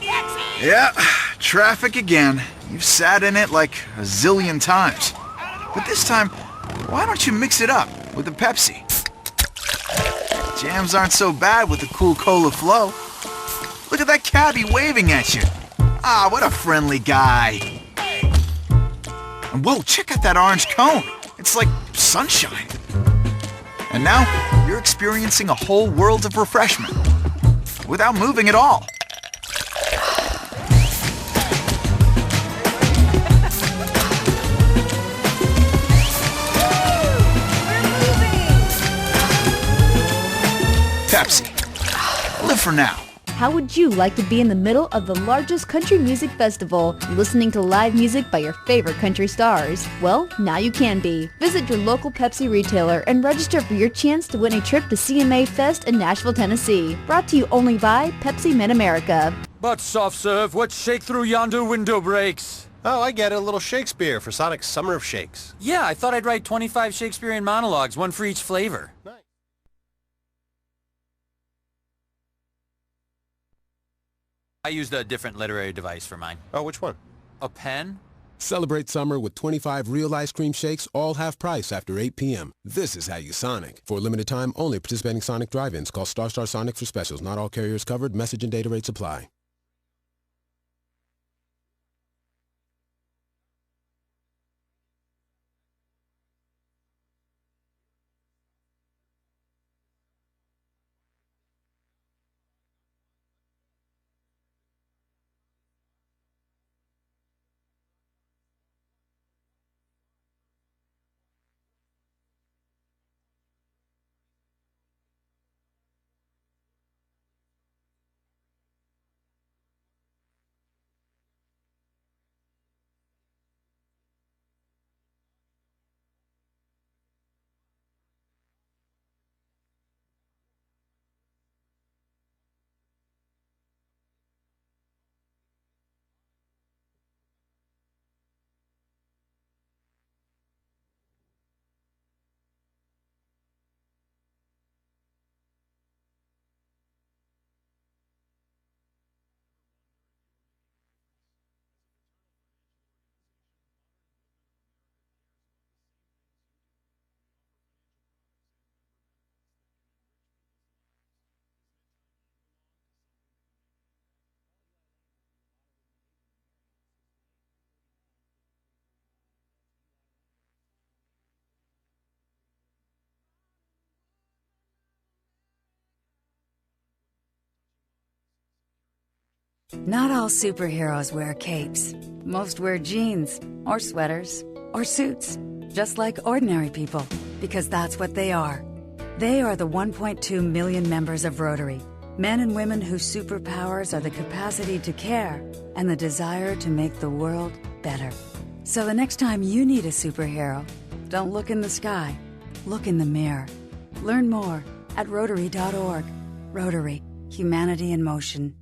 Yeah, traffic again. You've sat in it like a zillion times. But this time, why don't you mix it up with a Pepsi? Jams aren't so bad with the cool cola flow. Look at that cabbie waving at you. Ah, what a friendly guy. And whoa, check out that orange cone. It's like sunshine. And now, you're experiencing a whole world of refreshment without moving at all. Pepsi. Live for now. How would you like to be in the middle of the largest country music festival, listening to live music by your favorite country stars? Well, now you can be. Visit your local Pepsi retailer and register for your chance to win a trip to CMA Fest in Nashville, Tennessee. Brought to you only by Pepsi Mid-America. But soft serve, what shake through yonder window breaks? Oh, I get it. A little Shakespeare for Sonic's Summer of Shakes. Yeah, I thought I'd write 25 Shakespearean monologues, one for each flavor. Nice. I used a different literary device for mine. Oh, which one? A pen? Celebrate summer with 25 real ice cream shakes, all half price after 8 p.m. This is how you Sonic. For a limited time, only participating Sonic drive-ins. Call Star Sonic for specials. Not all carriers covered. Message and data rates apply. Not all superheroes wear capes. Most wear jeans, or sweaters, or suits, just like ordinary people, because that's what they are. They are the 1.2 million members of Rotary, men and women whose superpowers are the capacity to care and the desire to make the world better. So the next time you need a superhero, don't look in the sky, look in the mirror. Learn more at Rotary.org. Rotary, humanity in motion.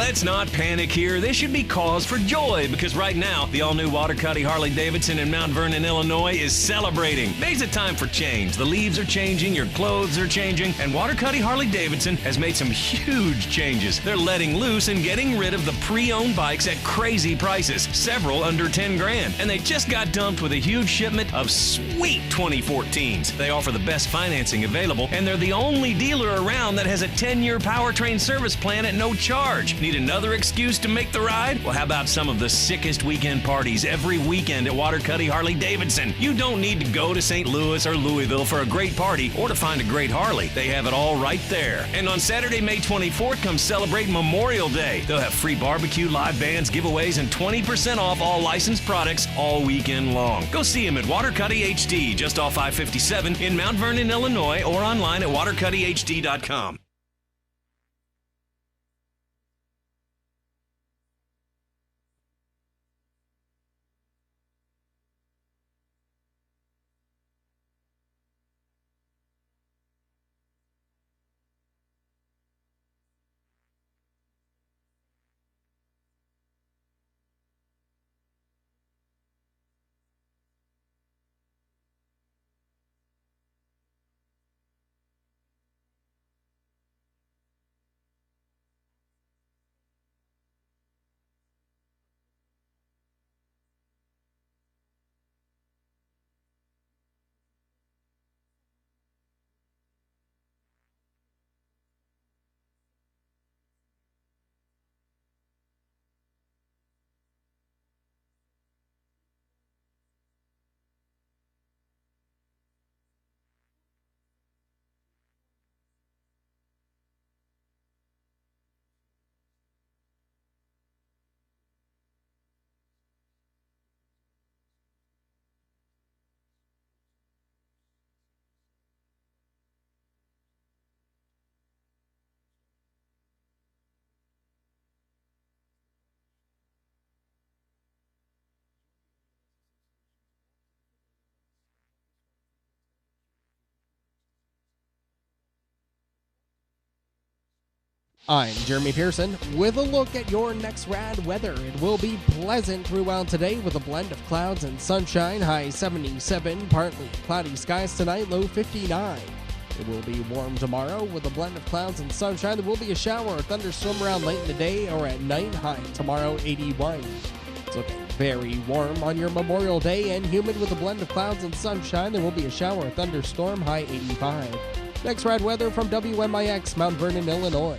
let's not panic here. This should be cause for joy because right now, the all-new Watercutty Harley-Davidson in Mount Vernon, Illinois is celebrating. May's a time for change. The leaves are changing, your clothes are changing, and Watercutty Harley-Davidson has made some huge changes. They're letting loose and getting rid of the pre-owned bikes at crazy prices, several under 10 grand. And they just got dumped with a huge shipment of sweet 2014s. They offer the best financing available, and they're the only dealer around that has a 10-year powertrain service plan at no charge. Need another excuse to make the ride? Well, how about some of the sickest weekend parties every weekend at Watercutty Harley-Davidson? You don't need to go to St. Louis or Louisville for a great party or to find a great Harley. They have it all right there. And on Saturday, May 24th, come celebrate Memorial Day. They'll have free barbecue, live bands, giveaways, and 20% off all licensed products all weekend long. Go see them at Watercutty HD, just off I-57 in Mount Vernon, Illinois, or online at watercuttyhd.com. I'm Jeremy Pearson with a look at your next rad weather. It will be pleasant throughout today with a blend of clouds and sunshine, high 77, partly cloudy skies tonight, low 59. It will be warm tomorrow with a blend of clouds and sunshine. There will be a shower or thunderstorm around late in the day or at night, high tomorrow 81. It's looking very warm on your Memorial Day and humid with a blend of clouds and sunshine. There will be a shower or thunderstorm, high 85. Next rad weather from WMIX, Mount Vernon, Illinois.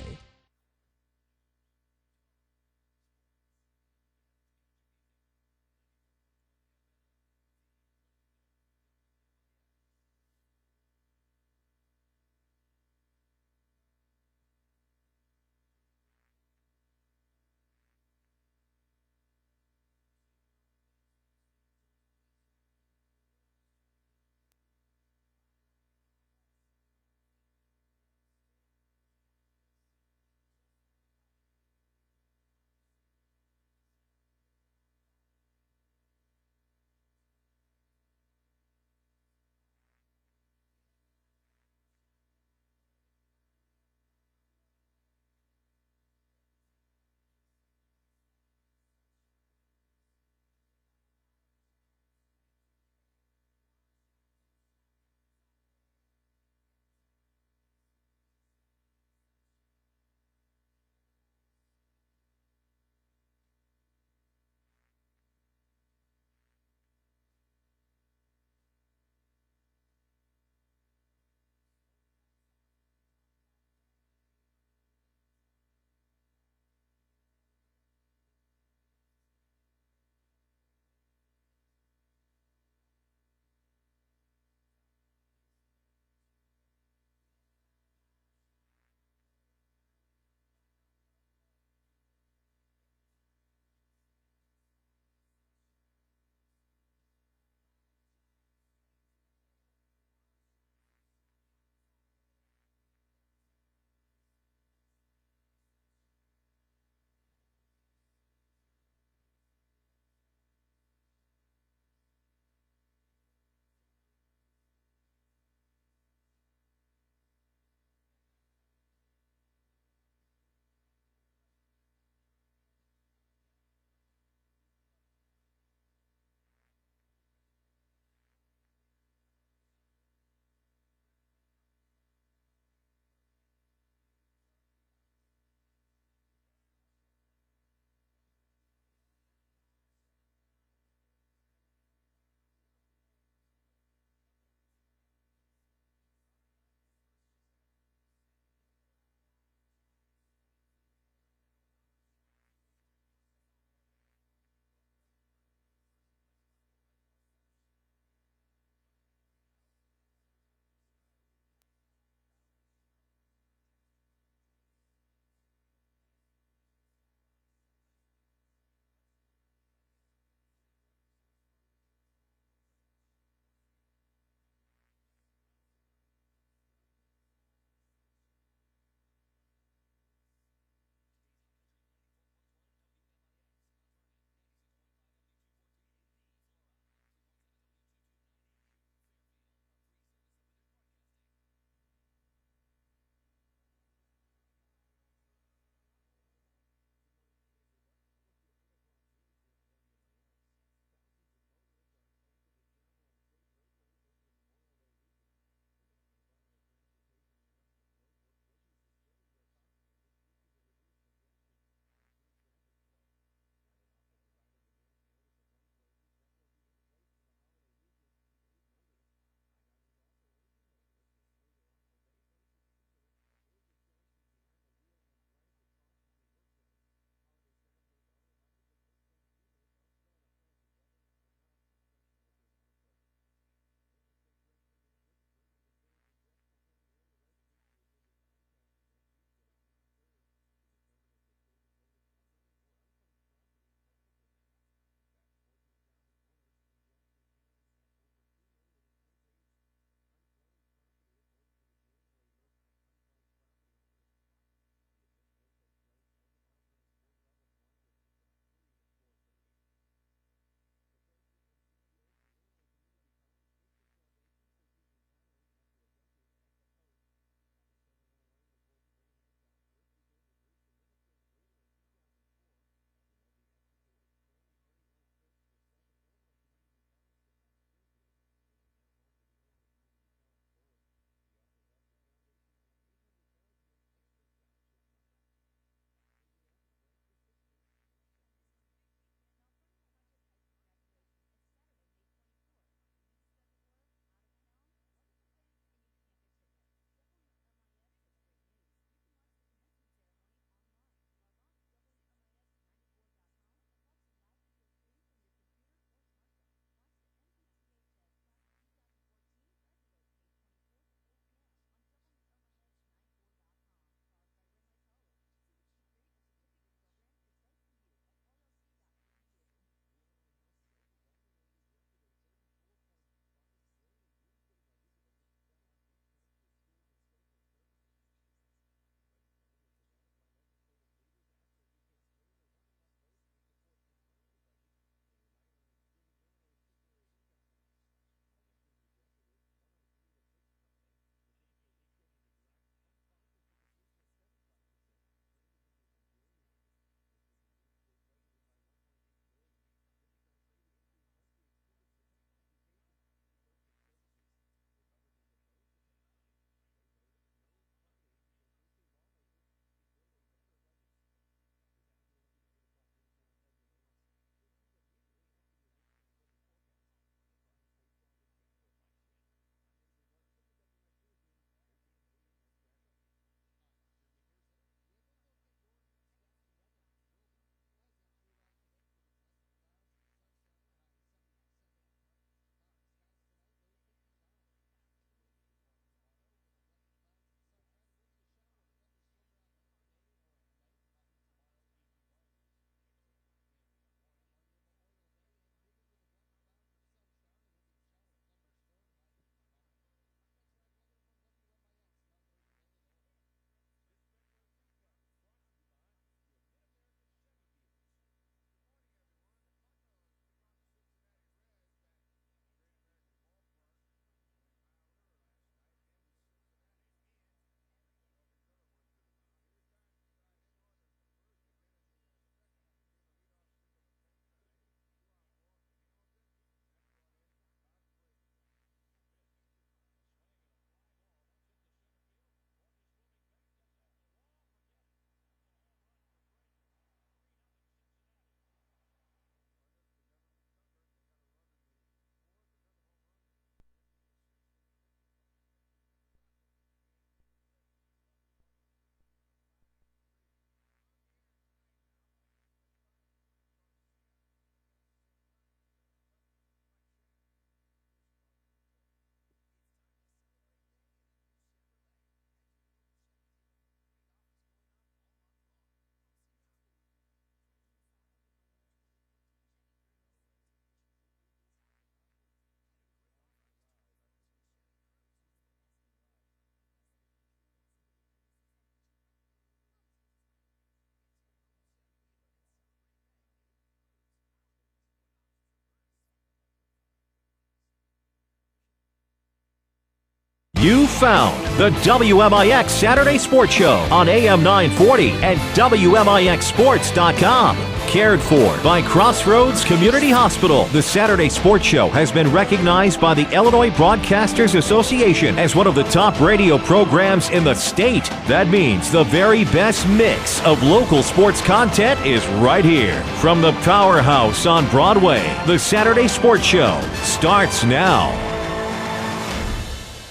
You found the WMIX Saturday Sports Show on AM 940 and WMIXSports.com. Cared for by Crossroads Community Hospital. The Saturday Sports Show has been recognized by the Illinois Broadcasters Association as one of the top radio programs in the state. That means the very best mix of local sports content is right here. From the powerhouse on Broadway, the Saturday Sports Show starts now.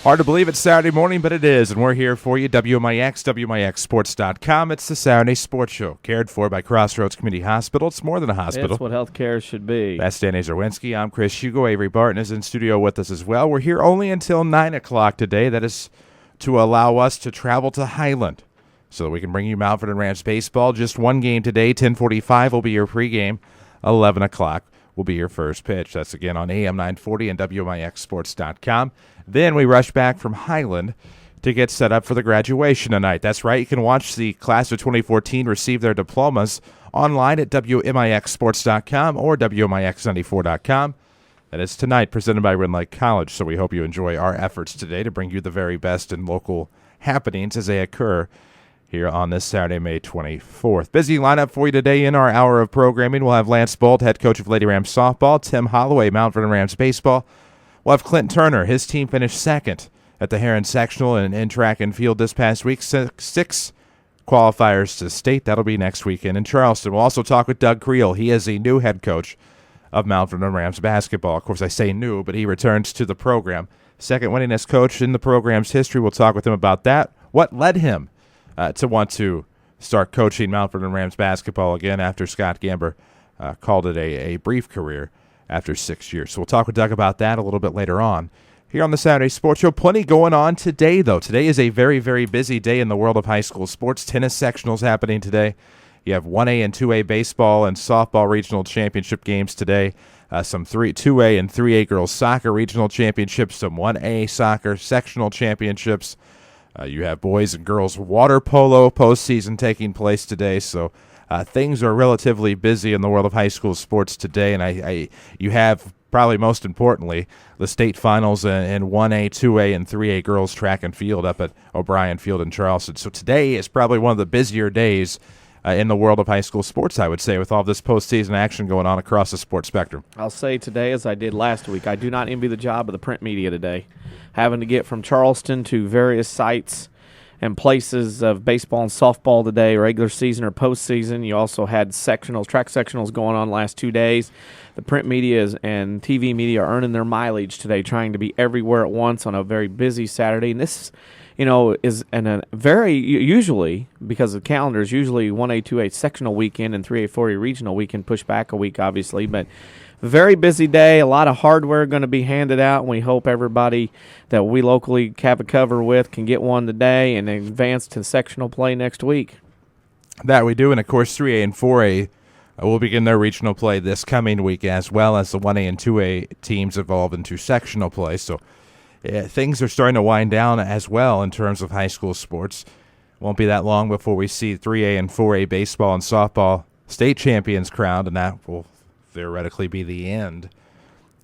Hard to believe it's Saturday morning, but it is, and we're here for you, WMIX, WMIXSports.com. It's the Saturday Sports Show, cared for by Crossroads Community Hospital. It's more than a hospital. It's what healthcare should be. That's Danny Zerwinski. I'm Chris Hugo. Avery Barton is in studio with us as well. We're here only until 9 o'clock today. That is to allow us to travel to Highland so that we can bring you Mount Vernon Rams baseball. Just one game today. 10:45 will be your pregame. 11 o'clock will be your first pitch. That's again on AM 940 and WMIXSports.com. Then we rush back from Highland to get set up for the graduation tonight. That's right. You can watch the class of 2014 receive their diplomas online at WMIXSports.com or WMIX94.com. That is tonight, presented by Rend Lake College. So we hope you enjoy our efforts today to bring you the very best in local happenings as they occur here on this Saturday, May 24th. Busy lineup for you today in our hour of programming. We'll have Lance Bolt, head coach of Lady Rams softball, Tim Holloway, Mount Vernon Rams baseball. We'll have Clint Turner. His team finished second at the Heron Sectional and in track and field this past week. Six qualifiers to state. That'll be next weekend in Charleston. We'll also talk with Doug Creel. He is the new head coach of Mount Vernon Rams basketball. Of course, I say new, but he returns to the program. Second winningest coach in the program's history. We'll talk with him about that. What led him to want to start coaching Mount Vernon Rams basketball again after Scott Gamber called it a brief career after 6 years. So we'll talk with Doug about that a little bit later on here on the Saturday Sports Show. Plenty going on today, though. Today is a very, very busy day in the world of high school sports. Tennis sectionals happening today. You have 1A and 2A baseball and softball regional championship games today. Some 2A and 3A girls soccer regional championships, some 1A soccer sectional championships. You have boys and girls water polo postseason taking place today. So things are relatively busy in the world of high school sports today, and you have, probably most importantly, the state finals in 1A, 2A, and 3A girls track and field up at O'Brien Field in Charleston. So today is probably one of the busier days in the world of high school sports, I would say, with all this postseason action going on across the sports spectrum. I'll say today, as I did last week, I do not envy the job of the print media today. Having to get from Charleston to various sites and places of baseball and softball today, regular season or postseason. You also had sectionals, track sectionals going on last 2 days. The print media and TV media are earning their mileage today, trying to be everywhere at once on a very busy Saturday. And this, is a very, usually, because of the calendars, usually 1A, 2A sectional weekend and 3A, 4A regional weekend, push back a week, obviously, but very busy day, a lot of hardware going to be handed out, and we hope everybody that we locally have a cover with can get one today and advance to sectional play next week. That we do, and of course 3A and 4A will begin their regional play this coming week, as well as the 1A and 2A teams evolve into sectional play. So things are starting to wind down as well in terms of high school sports. Won't be that long before we see 3A and 4A baseball and softball state champions crowned, and that will theoretically be the end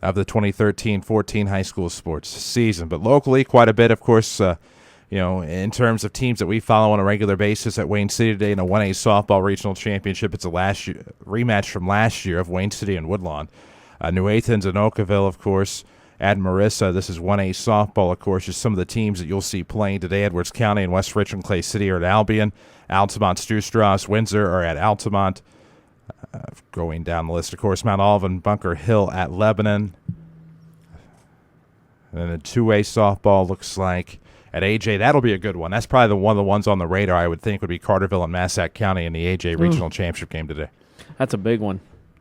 of the 2013-14 high school sports season. But locally, quite a bit, of course, in terms of teams that we follow on a regular basis at Wayne City today in a 1A softball regional championship. It's a rematch from last year of Wayne City and Woodlawn. New Athens and Oakville, of course, at Marissa. This is 1A softball, of course, just some of the teams that you'll see playing today. Edwards County and West Richmond Clay City are at Albion. Altamont, Stewstrass, Windsor are at Altamont. Going down the list, of course, Mount Olive and Bunker Hill at Lebanon. And then the 2A softball looks like at AJ. That'll be a good one. That's probably one of the ones on the radar, I would think, would be Carterville and Massac County in the AJ Regional Championship game today. That's a big one.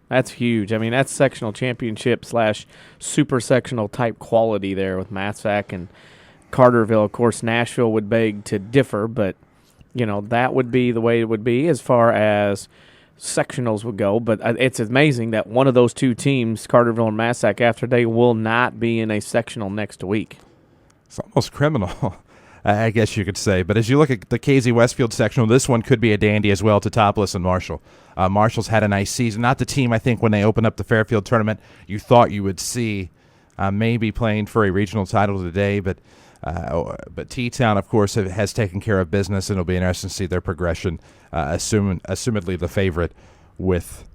That's huge. I mean, that's sectional championship / super sectional type quality there with Massac and Carterville. Of course, Nashville would beg to differ, but, that would be the way it would be as far as sectionals would go. But it's amazing that one of those two teams, Carterville and Massac, after they will not be in a sectional next week. It's almost criminal, I guess you could say. But as you look at the KZ Westfield sectional, this one could be a dandy as well to Topless and Marshall. Marshall's had a nice season. Not the team, I think, when they opened up the Fairfield tournament, you thought you would see maybe playing for a regional title today. But But T-Town, of course, has taken care of business, and it'll be interesting to see their progression, assumedly the favorite with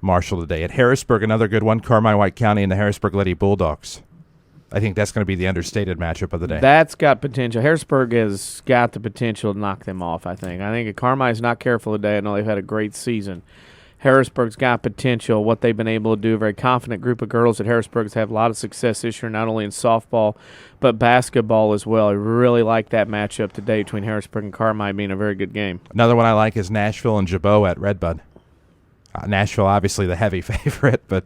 Marshall today. At Harrisburg, another good one, Carmi-White County and the Harrisburg Lady Bulldogs. I think that's going to be the understated matchup of the day. That's got potential. Harrisburg has got the potential to knock them off, I think. I think if Carmi's not careful today, I know they've had a great season. Harrisburg's got potential, what they've been able to do. A very confident group of girls at Harrisburg's have a lot of success this year, not only in softball, but basketball as well. I really like that matchup today between Harrisburg and Carmi being a very good game. Another one I like is Nashville and Jabot at Redbud. Nashville, obviously the heavy favorite, but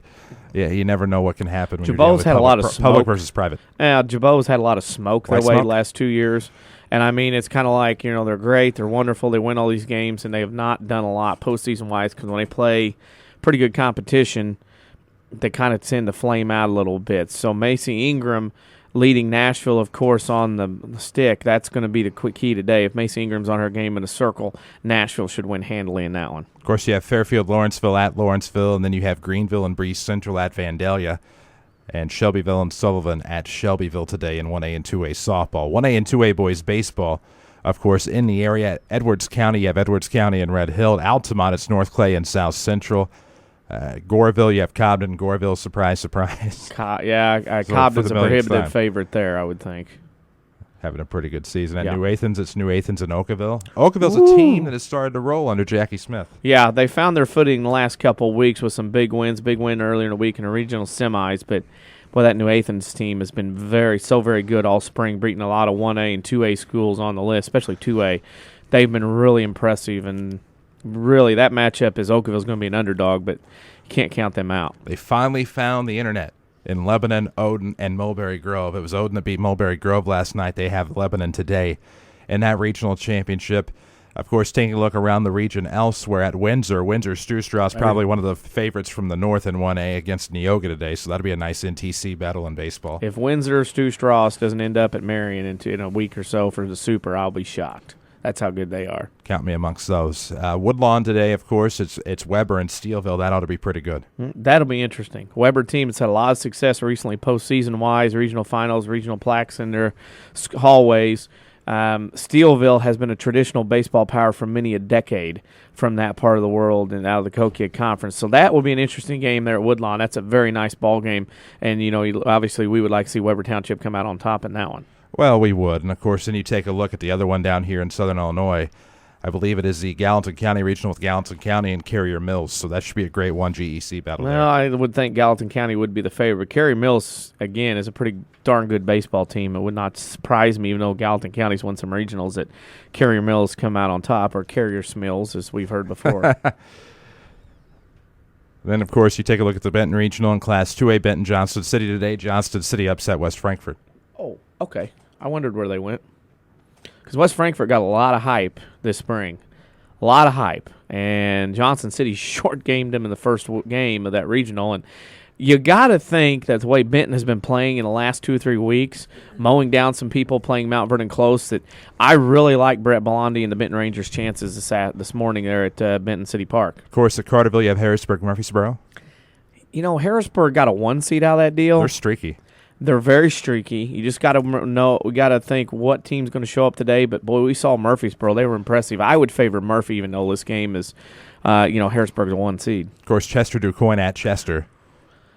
yeah, you never know what can happen when Jabot's had a lot of smoke. Public versus private. Yeah, Jabot's had a lot of smoke their way the last 2 years. And, I mean, it's kind of like, they're great, they're wonderful, they win all these games, and they have not done a lot postseason-wise because when they play pretty good competition, they kind of tend to flame out a little bit. So Macy Ingram leading Nashville, of course, on the stick, that's going to be the quick key today. If Macy Ingram's on her game in a circle, Nashville should win handily in that one. Of course, you have Fairfield Lawrenceville at Lawrenceville, and then you have Greenville and Breeze Central at Vandalia. And Shelbyville and Sullivan at Shelbyville today in 1A and 2A softball. 1A and 2A boys baseball, of course, in the area. Edwards County, you have Edwards County and Red Hill. Altamont, it's North Clay and South Central. Goreville, you have Cobden. Goreville, surprise, surprise. Cobden's a prohibitive favorite there, I would think. Having a pretty good season. At New Athens, it's New Athens and Oakville. Oakville's a team that has started to roll under Jackie Smith. Yeah, they found their footing in the last couple of weeks with some big wins. Big win earlier in the week in the regional semis, but boy, that New Athens team has been very good all spring, beating a lot of 1A and 2A schools on the list, especially 2A. They've been really impressive, and really that matchup is Oakville's going to be an underdog, but you can't count them out. They finally found the internet in Lebanon, Odin, and Mulberry Grove. It was Odin that beat Mulberry Grove last night. They have Lebanon today in that regional championship. Of course, taking a look around the region elsewhere at Windsor. Stu-Strauss probably one of the favorites from the north in 1A against Neoga today, so that'll be a nice NTC battle in baseball. If Windsor Stu-Strauss doesn't end up at Marion in a week or so for the Super, I'll be shocked. That's how good they are. Count me amongst those. Woodlawn today, of course, it's Weber and Steelville. That ought to be pretty good. That'll be interesting. Weber team has had a lot of success recently, postseason-wise, regional finals, regional plaques in their hallways. Steelville has been a traditional baseball power for many a decade from that part of the world and out of the Kokia Conference. So that will be an interesting game there at Woodlawn. That's a very nice ball game. And, obviously we would like to see Weber Township come out on top in that one. Well, we would. And, of course, then you take a look at the other one down here in southern Illinois. I believe it is the Gallatin County Regional with Gallatin County and Carrier Mills. So that should be a great one GEC battle there. I would think Gallatin County would be the favorite. Carrier Mills, again, is a pretty darn good baseball team. It would not surprise me, even though Gallatin County's won some regionals, that Carrier Mills come out on top, or Carrier Smills, as we've heard before. Then, of course, you take a look at the Benton Regional in Class 2A. Benton Johnston City today. Johnston City upset West Frankfort. Oh, okay. I wondered where they went. Because West Frankfort got a lot of hype this spring. A lot of hype. And Johnson City short-gamed them in the first game of that regional. And you got to think that the way Benton has been playing in the last 2 or 3 weeks, mowing down some people, playing Mount Vernon close, that I really like Brett Blondie and the Benton Rangers' chances this morning there at Benton City Park. Of course, at Carterville, you have Harrisburg, Murfreesboro. Harrisburg got a 1 seed out of that deal. They're streaky. They're very streaky. You just got to know. We got to think what team's going to show up today. But boy, we saw Murfreesboro. They were impressive. I would favor Murphy, even though this game is, Harrisburg's a 1 seed. Of course, Chester DuQuoin at Chester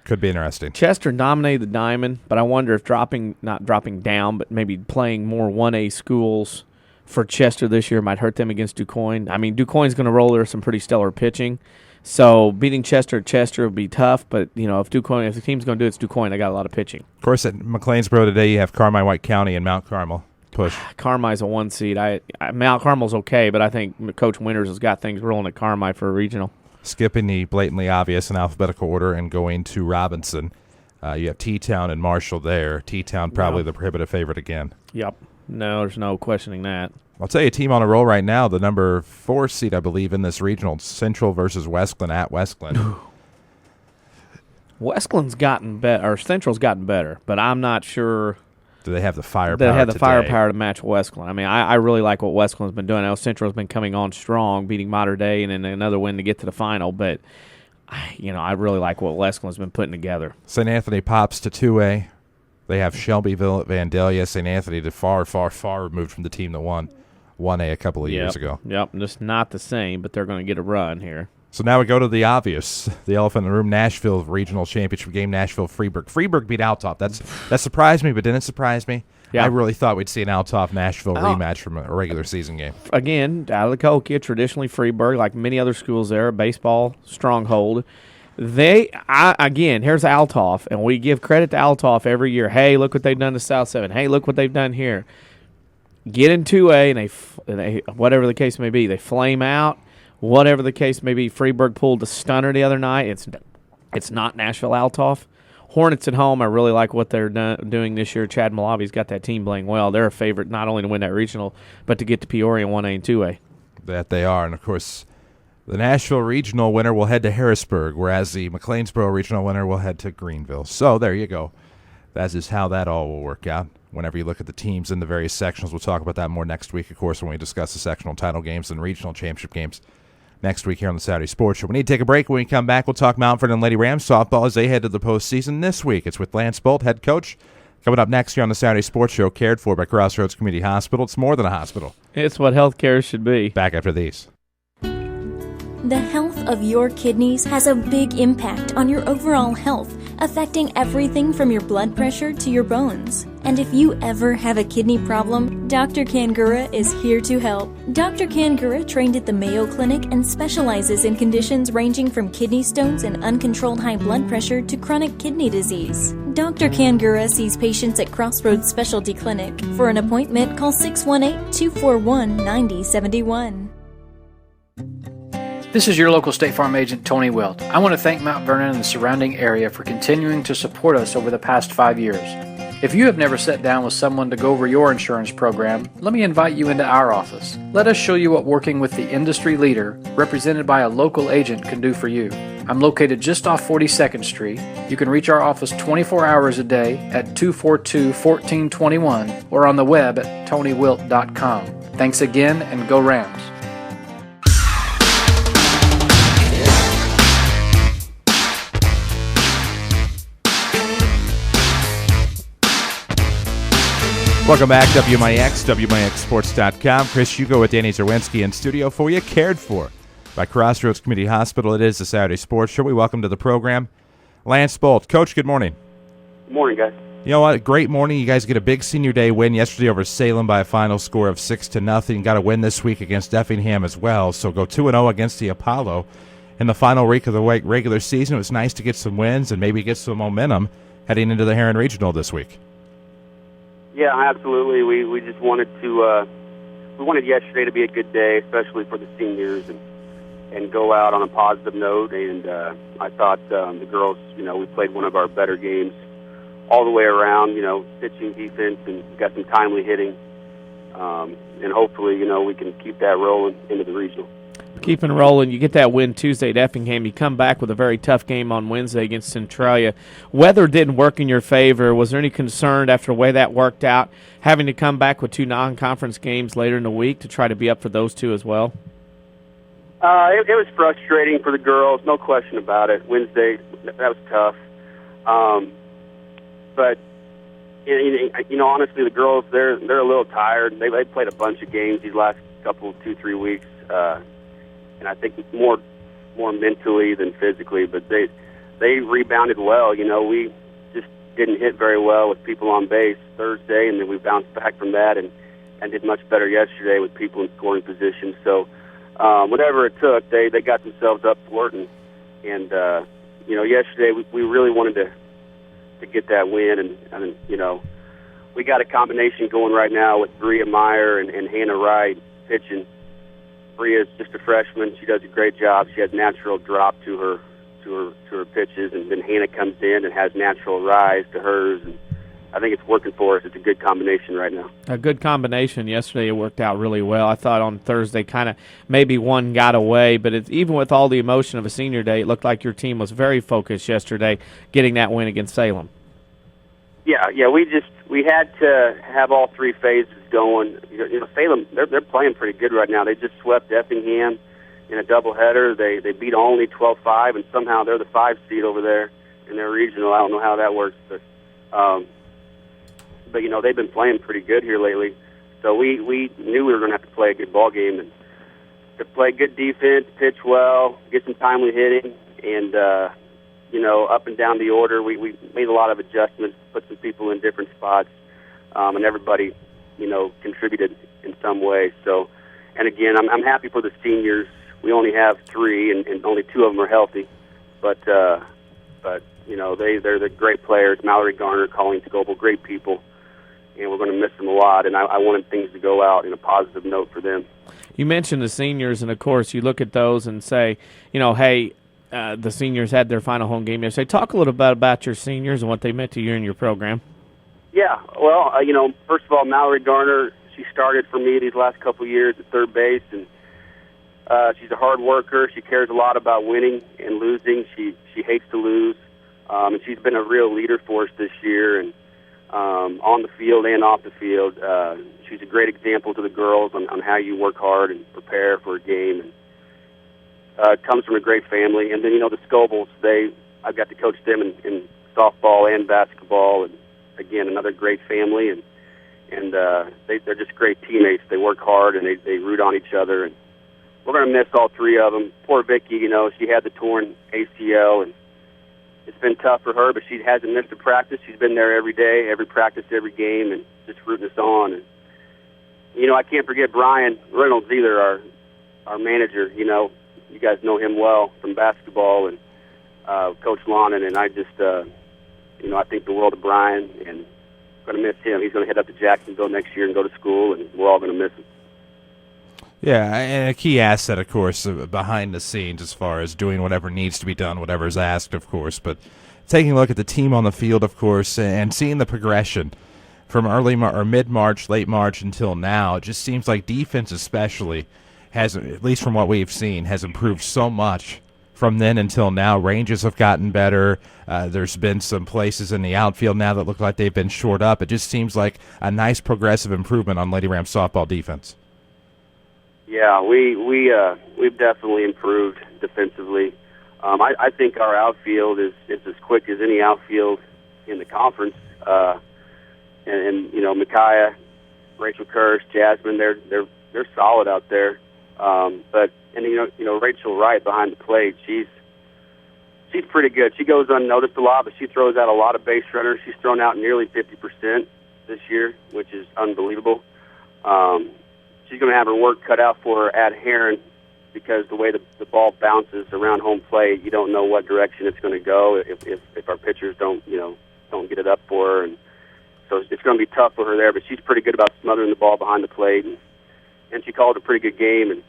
could be interesting. Chester dominated the diamond, but I wonder if not dropping down, but maybe playing more 1A schools for Chester this year might hurt them against DuQuoin. I mean, DuQuoin's going to roll there some pretty stellar pitching. So beating Chester would be tough, but if the team's going to do it, it's DuQuoin. They got a lot of pitching. Of course, at McLeansboro today, you have Carmi-White County and Mount Carmel. Push. Carmi's a 1 seed. Mount Carmel's okay, but I think Coach Winters has got things rolling at Carmi for a regional. Skipping the blatantly obvious in alphabetical order and going to Robinson, you have T-Town and Marshall there. T-Town probably the prohibitive favorite again. Yep. No, there's no questioning that. I'll tell you a team on a roll right now, the number 4 seed, I believe, in this regional, Central versus Westglen at Westglen. Westglen's gotten better, or Central's gotten better, but I'm not sure. Do they have the firepower? They have the firepower to match Westglen. I mean, I really like what Westglen's been doing. I know Central's been coming on strong, beating Mater Dei, and then another win to get to the final, but I really like what Westglen's been putting together. St. Anthony pops to 2A. They have Shelbyville, Vandalia, St. Anthony, to far, far, far removed from the team that won 1A a couple of years ago. Yep, just not the same, but they're going to get a run here. So now we go to the obvious, the elephant in the room, Nashville regional championship game, Nashville-Freeburg. Freeburg beat Althoff. That surprised me, but didn't surprise me. Yeah. I really thought we'd see an Althoff-Nashville rematch from a regular season game. Again, out of the Cahokia, traditionally Freeburg, like many other schools there, a baseball stronghold. Here's Althoff, and we give credit to Althoff every year. Hey, look what they've done to South 7. Hey, look what they've done here. Get in 2A, and they whatever the case may be, they flame out. Whatever the case may be, Freeburg pulled the stunner the other night. It's not Nashville-Althoff. Hornets at home, I really like what they're doing this year. Chad Malavi's got that team playing well. They're a favorite not only to win that regional, but to get to Peoria in 1A and 2A. That they are. And, of course, the Nashville regional winner will head to Harrisburg, whereas the McLeansboro regional winner will head to Greenville. So there you go. That is how that all will work out. Whenever you look at the teams in the various sectionals, we'll talk about that more next week, of course, when we discuss the sectional title games and regional championship games next week here on the Saturday Sports Show. We need to take a break. When we come back, we'll talk Mountford and Lady Rams softball as they head to the postseason this week. It's with Lance Bolt, head coach. Coming up next here on the Saturday Sports Show, cared for by Crossroads Community Hospital. It's more than a hospital. It's what healthcare should be. Back after these. The health of your kidneys has a big impact on your overall health, affecting everything from your blood pressure to your bones. And if you ever have a kidney problem, Dr. Kangura is here to help. Dr. Kangura trained at the Mayo Clinic and specializes in conditions ranging from kidney stones and uncontrolled high blood pressure to chronic kidney disease. Dr. Kangura sees patients at Crossroads Specialty Clinic. For an appointment, call 618-241-9071. This is your local State Farm agent, Tony Wilt. I want to thank Mount Vernon and the surrounding area for continuing to support us over the past 5 years. If you have never sat down with someone to go over your insurance program, let me invite you into our office. Let us show you what working with the industry leader, represented by a local agent, can do for you. I'm located just off 42nd Street. You can reach our office 24 hours a day at 242-1421 or on the web at tonywilt.com. Thanks again, and go Rams. Welcome back, WMIX, WMIXSports.com. Chris Hugo with Danny Zerwinski in studio for you, cared for by Crossroads Community Hospital. It is the Saturday Sports Show. We welcome to the program Lance Bolt. Coach, good morning. Good morning, guys. You know what? Great morning. You guys get a big senior day win yesterday over Salem by a final score of 6-0. Got a win this week against Effingham as well. So go 2-0 against the Apollo in the final week of the regular season. It was nice to get some wins and maybe get some momentum heading into the Heron Regional this week. Yeah, absolutely. We just wanted to we wanted yesterday to be a good day, especially for the seniors, and go out on a positive note. And I thought the girls, we played one of our better games all the way around. Pitching, defense, and got some timely hitting. And hopefully, we can keep that rolling into the regional. Keeping rolling, you get that win Tuesday at Effingham. You come back with a very tough game on Wednesday against Centralia. Weather didn't work in your favor. Was there any concern after the way that worked out, having to come back with two non-conference games later in the week to try to be up for those two as well? It was frustrating for the girls, no question about it. Wednesday, that was tough. But honestly, the girls, they're a little tired. They played a bunch of games these last couple, 2-3 weeks. And I think more mentally than physically, but they rebounded well. We just didn't hit very well with people on base Thursday, and then we bounced back from that and did much better yesterday with people in scoring position. So whatever it took, they got themselves up for it, and yesterday we really wanted to get that win, and we got a combination going right now with Bria Meyer and Hannah Wright pitching. Bria's just a freshman. She does a great job. She has natural drop to her pitches, and then Hannah comes in and has natural rise to hers. And I think it's working for us. It's a good combination right now. A good combination. Yesterday it worked out really well. I thought on Thursday kind of maybe one got away, but even with all the emotion of a senior day, it looked like your team was very focused yesterday getting that win against Salem. Yeah, we had to have all three phases going. Salem, they're playing pretty good right now. They just swept Effingham in a doubleheader. They beat only 12-5, and somehow they're the 5 seed over there in their regional. I don't know how that works, but but they've been playing pretty good here lately. So we knew we were going to have to play a good ball game and to play good defense, pitch well, get some timely hitting, and up and down the order. We made a lot of adjustments, put some people in different spots, and everybody contributed in some way. So, and again, I'm happy for the seniors. We only have 3, and only 2 of them are healthy, but they're the great players. Mallory Garner, Colleen Scoble, great people, and we're going to miss them a lot. And I wanted things to go out in a positive note for them. You mentioned the seniors, and of course, you look at those and say, hey, the seniors had their final home game yesterday. Talk a little bit about your seniors and what they meant to you and your program. Yeah, well, first of all, Mallory Garner, she started for me these last couple of years at third base, and she's a hard worker. She cares a lot about winning and losing. She hates to lose, and she's been a real leader for us this year, and on the field and off the field. She's a great example to the girls on how you work hard and prepare for a game. And comes from a great family. And then, the Scobles, I've got to coach them in softball and basketball, and again, another great family, and they're just great teammates. They work hard, and they root on each other, and we're going to miss all 3 of them. Poor Vicky, she had the torn ACL, and it's been tough for her, but she hasn't missed a practice. She's been there every day, every practice, every game, and just rooting us on. And I can't forget Brian Reynolds either, our manager. You guys know him well from basketball, and Coach Lonan, and I just I think the world of Brian, and going to miss him. He's going to head up to Jacksonville next year and go to school, and we're all going to miss him. Yeah, and a key asset, of course, behind the scenes as far as doing whatever needs to be done, whatever is asked, of course. But taking a look at the team on the field, of course, and seeing the progression from mid-March, late March until now, it just seems like defense especially has, at least from what we've seen, has improved so much from then until now. Ranges have gotten better. There's been some places in the outfield now that look like they've been shored up. It just seems like a nice progressive improvement on Lady Rams softball defense. Yeah, we've definitely improved defensively. I think our outfield is as quick as any outfield in the conference. And Micaiah, Rachel Kirsch, Jasmine, they're solid out there. But Rachel Wright behind the plate, she's pretty good. She goes unnoticed a lot, but she throws out a lot of base runners. She's thrown out nearly 50% this year, which is unbelievable. She's going to have her work cut out for her at Heron because the way the ball bounces around home plate, you don't know what direction it's going to go if our pitchers don't get it up for her, and so it's going to be tough for her there. But she's pretty good about smothering the ball behind the plate, and she called a pretty good game. And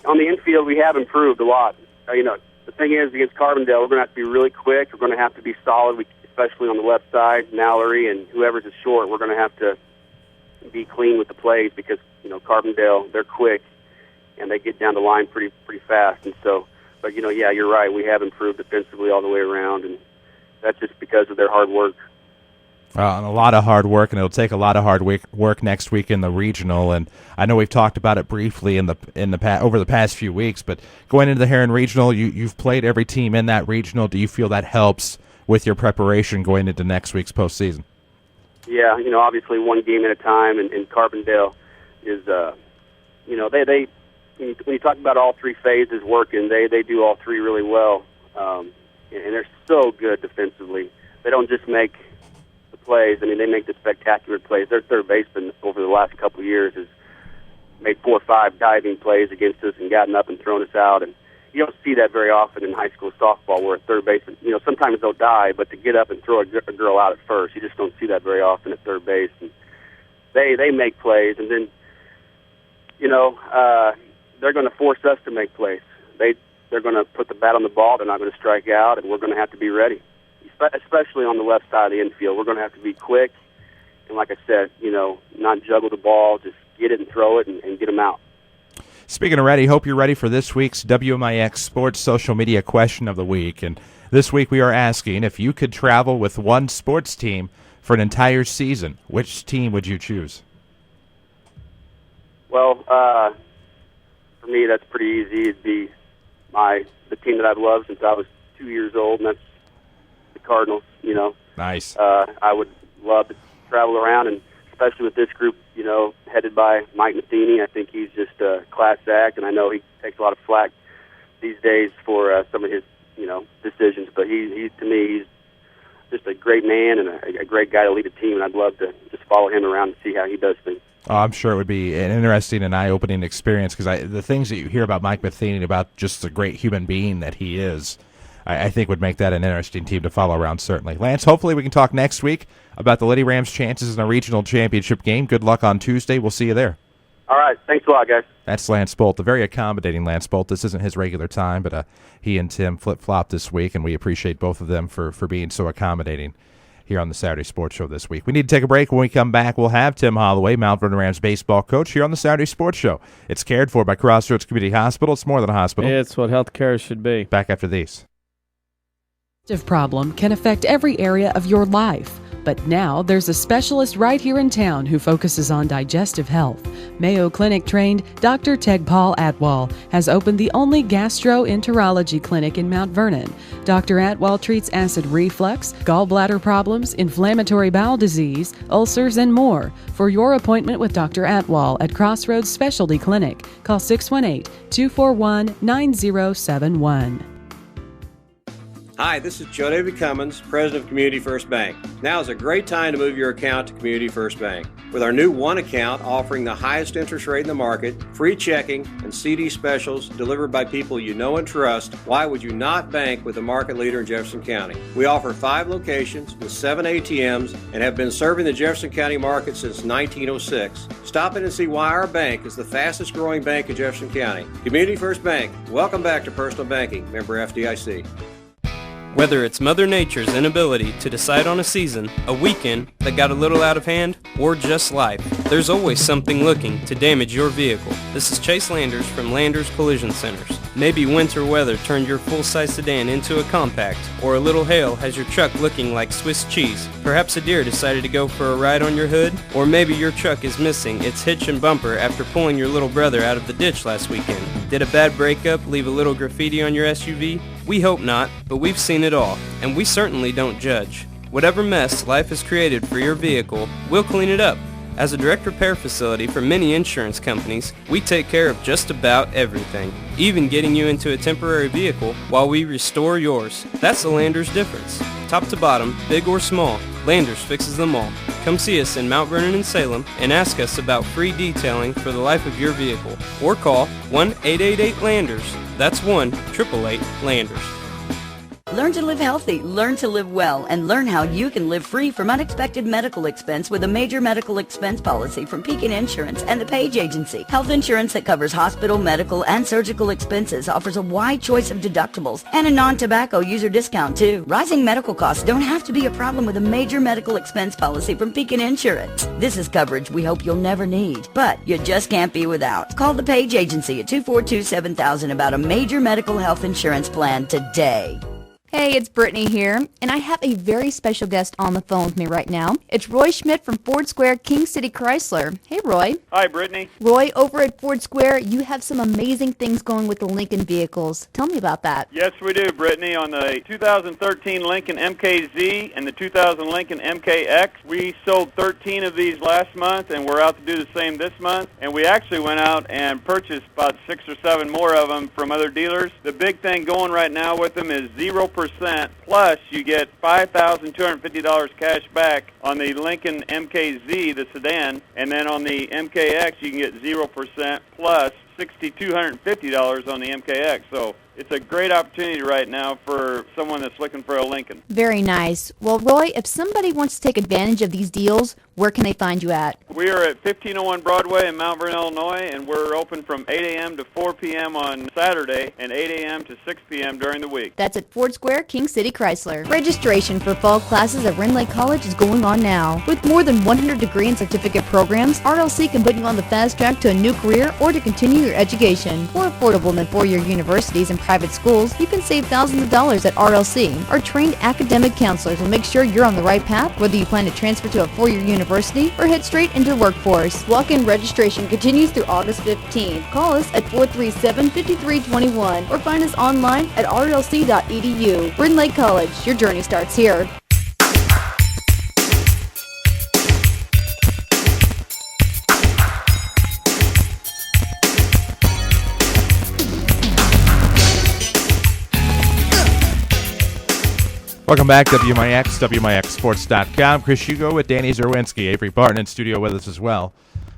on the infield, we have improved a lot. The thing is, against Carbondale, we're going to have to be really quick. We're going to have to be solid, especially on the left side. Mallory and whoever's is short, we're going to have to be clean with the plays because Carbondale, they're quick and they get down the line pretty fast. And so, but yeah, you're right. We have improved defensively all the way around, and that's just because of their hard work. And a lot of hard work, and it'll take a lot of hard work next week in the regional. And I know we've talked about it briefly over the past few weeks, but going into the Heron Regional, you've played every team in that regional. Do you feel that helps with your preparation going into next week's postseason? Yeah, obviously one game at a time, and Carbondale is, they when you talk about all 3 phases working, they do all 3 really well, and they're so good defensively. They don't just make the plays. I mean, they make the spectacular plays. Their third baseman over the last couple of years has made 4 or 5 diving plays against us and gotten up and thrown us out, and you don't see that very often in high school softball where a third baseman, sometimes they'll dive, but to get up and throw a girl out at first, you just don't see that very often at third base. And they make plays, and then, they're going to force us to make plays. They're going to put the bat on the ball. They're not going to strike out, and we're going to have to be ready, especially on the left side of the infield. We're going to have to be quick, and like I said, not juggle the ball, just get it and throw it and get them out. Speaking of ready, hope you're ready for this week's WMIX Sports Social Media Question of the Week. And this week we are asking, if you could travel with one sports team for an entire season, which team would you choose? Well, for me, that's pretty easy. It'd be the team that I've loved since I was 2 years old, and that's the Cardinals. Nice. I would love to travel around, and especially with this group, headed by Mike Matheny. I think he's just a class act, and I know he takes a lot of flack these days for some of his, decisions. But he's to me, he's just a great man and a great guy to lead a team, and I'd love to just follow him around and see how he does things. Oh, I'm sure it would be an interesting and eye-opening experience, because the things that you hear about Mike Matheny, about just the great human being that he is, I think would make that an interesting team to follow around, certainly. Lance, hopefully we can talk next week about the Lady Rams' chances in a regional championship game. Good luck on Tuesday. We'll see you there. All right. Thanks a lot, guys. That's Lance Bolt, a very accommodating Lance Bolt. This isn't his regular time, but he and Tim flip-flopped this week, and we appreciate both of them for being so accommodating here on the Saturday Sports Show this week. We need to take a break. When we come back, we'll have Tim Holloway, Mount Vernon Rams baseball coach, here on the Saturday Sports Show. It's cared for by Crossroads Community Hospital. It's more than a hospital. It's what health care should be. Back after these. Problem can affect every area of your life. But now there's a specialist right here in town who focuses on digestive health. Mayo Clinic trained Dr. Tegpaul Atwal has opened the only gastroenterology clinic in Mount Vernon. Dr. Atwal treats acid reflux, gallbladder problems, inflammatory bowel disease, ulcers, and more. For your appointment with Dr. Atwal at Crossroads Specialty Clinic, call 618-241-9071. Hi, this is Joe David Cummins, President of Community First Bank. Now is a great time to move your account to Community First Bank. With our new One account offering the highest interest rate in the market, free checking, and CD specials delivered by people you know and trust, why would you not bank with the market leader in Jefferson County? We offer 5 locations with 7 ATMs and have been serving the Jefferson County market since 1906. Stop in and see why our bank is the fastest growing bank in Jefferson County. Community First Bank. Welcome back to Personal Banking. Member FDIC. Whether it's Mother Nature's inability to decide on a season, a weekend that got a little out of hand, or just life, there's always something looking to damage your vehicle. This is Chase Landers from Landers Collision Centers. Maybe winter weather turned your full-size sedan into a compact, or a little hail has your truck looking like Swiss cheese. Perhaps a deer decided to go for a ride on your hood, or maybe your truck is missing its hitch and bumper after pulling your little brother out of the ditch last weekend. Did a bad breakup leave a little graffiti on your SUV? We hope not, but we've seen it all, and we certainly don't judge. Whatever mess life has created for your vehicle, we'll clean it up. As a direct repair facility for many insurance companies, we take care of just about everything, even getting you into a temporary vehicle while we restore yours. That's the Landers difference. Top to bottom, big or small, Landers fixes them all. Come see us in Mount Vernon and Salem and ask us about free detailing for the life of your vehicle. Or call 1-888-LANDERS. That's 1-888-LANDERS. Learn to live healthy, learn to live well, and learn how you can live free from unexpected medical expense with a major medical expense policy from Pekin Insurance and the Page Agency. Health insurance that covers hospital, medical, and surgical expenses offers a wide choice of deductibles and a non-tobacco user discount too. Rising medical costs don't have to be a problem with a major medical expense policy from Pekin Insurance. This is coverage we hope you'll never need, but you just can't be without. Call the Page Agency at 242-7000 about a major medical health insurance plan today. Hey, it's Brittany here, and I have a very special guest on the phone with me right now. It's Roy Schmidt from Ford Square, King City Chrysler. Hey, Roy. Hi, Brittany. Roy, over at Ford Square, you have some amazing things going with the Lincoln vehicles. Tell me about that. Yes, we do, Brittany. On the 2013 Lincoln MKZ and the 2000 Lincoln MKX, we sold 13 of these last month, and we're out to do the same this month. And we actually went out and purchased about 6 or 7 more of them from other dealers. The big thing going right now with them is 0%, plus you get $5,250 cash back on the Lincoln MKZ, the sedan, and then on the MKX you can get 0% plus $6,250 on the MKX. So it's a great opportunity right now for someone that's looking for a Lincoln. Very nice. Well, Roy, if somebody wants to take advantage of these deals, where can they find you at? We are at 1501 Broadway in Mount Vernon, Illinois, and we're open from 8 a.m. to 4 p.m. on Saturday and 8 a.m. to 6 p.m. during the week. That's at Ford Square, King City Chrysler. Registration for fall classes at Wren Lake College is going on now. With more than 100 degree and certificate programs, RLC can put you on the fast track to a new career or to continue your education. More affordable than four-year universities and private schools, you can save thousands of dollars at RLC. Our trained academic counselors will make sure you're on the right path, whether you plan to transfer to a four-year university or head straight into the workforce. Walk-in registration continues through August 15th. Call us at 437-5321 or find us online at rlc.edu. Wren Lake College, your journey starts here. Welcome back, WMIX, WMIXSports.com. Chris Hugo with Danny Zerwinski, Avery Barton in studio with us as well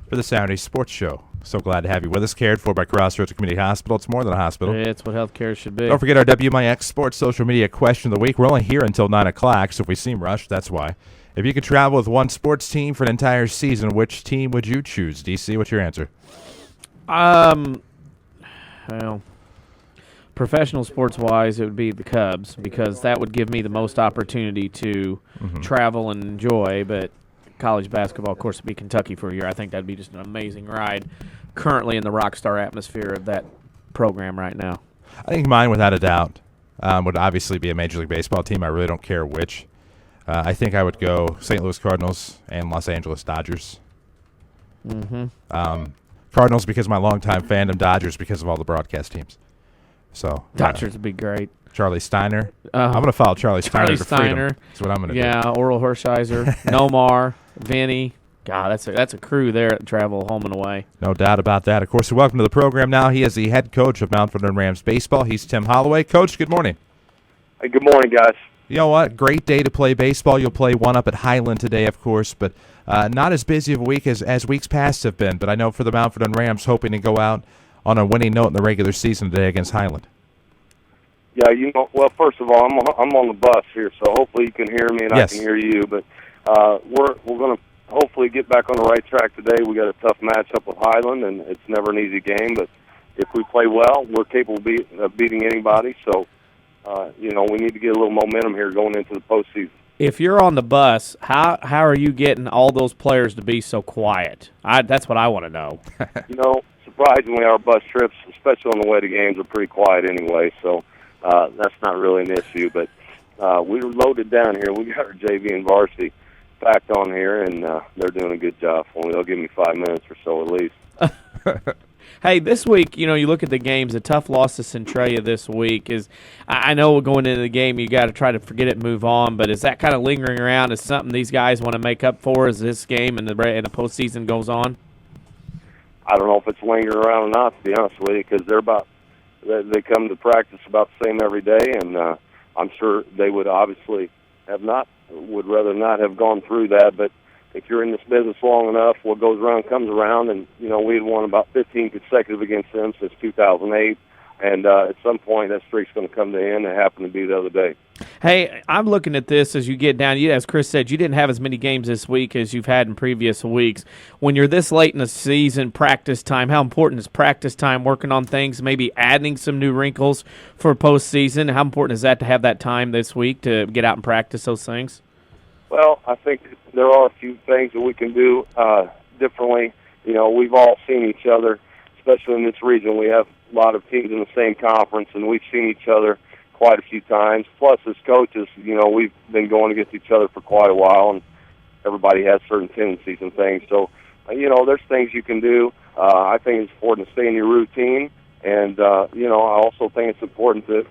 for the Saturday Sports Show. So glad to have you with us. Cared for by Crossroads Community Hospital. It's more than a hospital. It's what healthcare should be. Don't forget our WMIX Sports social media question of the week. We're only here until 9 o'clock, so if we seem rushed, that's why. If you could travel with one sports team for an entire season, which team would you choose? DC, what's your answer? Well, professional sports-wise, it would be the Cubs because that would give me the most opportunity to travel and enjoy. But college basketball, of course, would be Kentucky for a year. I think that'd be just an amazing ride. Currently in the rock star atmosphere of that program right now. I think mine, without a doubt, would obviously be a Major League Baseball team. I really don't care which. I think I would go St. Louis Cardinals and Los Angeles Dodgers. Cardinals because of my longtime fandom, Dodgers because of all the broadcast teams. So Dodgers would be great. Charlie Steiner. I'm going to follow Charlie Steiner to freedom. That's what I'm going to do. Yeah, Oral Hershiser, Nomar, Vinny. God, that's a crew there that travel home and away. No doubt about that. Of course, we welcome to the program now. He is the head coach of Mount Vernon Rams baseball. He's Tim Holloway. Coach, good morning. Hey, good morning, guys. You know what? Great day to play baseball. You'll play one up at Highland today, of course, but not as busy of a week as weeks past have been. But I know for the Mount Vernon Rams, hoping to go out on a winning note in the regular season today against Highland. Yeah, well, first of all, I'm on the bus here, so hopefully you can hear me and yes. I can hear you. But we're going to hopefully get back on the right track today. We got a tough matchup with Highland, and it's never an easy game. But if we play well, we're capable of beating anybody. So, we need to get a little momentum here going into the postseason. If you're on the bus, how are you getting all those players to be so quiet? That's what I want to know. Surprisingly, our bus trips, especially on the way to games, are pretty quiet anyway. So that's not really an issue. But we were loaded down here. We got our JV and varsity packed on here, and they're doing a good job for me. They'll give me 5 minutes or so at least. Hey, this week, you look at the games, a tough loss to Centralia this week. I know going into the game, you got to try to forget it and move on, but is that kind of lingering around as something these guys want to make up for as this game and the postseason goes on? I don't know if it's lingering around or not, to be honest with you, because they come to practice about the same every day, and I'm sure they would obviously would rather not have gone through that, but if you're in this business long enough, what goes around comes around, and we had won about 15 consecutive against them since 2008, and at some point that streak's going to come to an end. It happened to be the other day. Hey, I'm looking at this as you get down. As Chris said, you didn't have as many games this week as you've had in previous weeks. When you're this late in the season, practice time, how important is practice time, working on things, maybe adding some new wrinkles for postseason? How important is that to have that time this week to get out and practice those things? Well, I think there are a few things that we can do differently. We've all seen each other, especially in this region. We have a lot of teams in the same conference, and we've seen each other quite a few times. Plus, as coaches, we've been going against each other for quite a while, and everybody has certain tendencies and things. So, there's things you can do. I think it's important to stay in your routine, and, I also think it's important to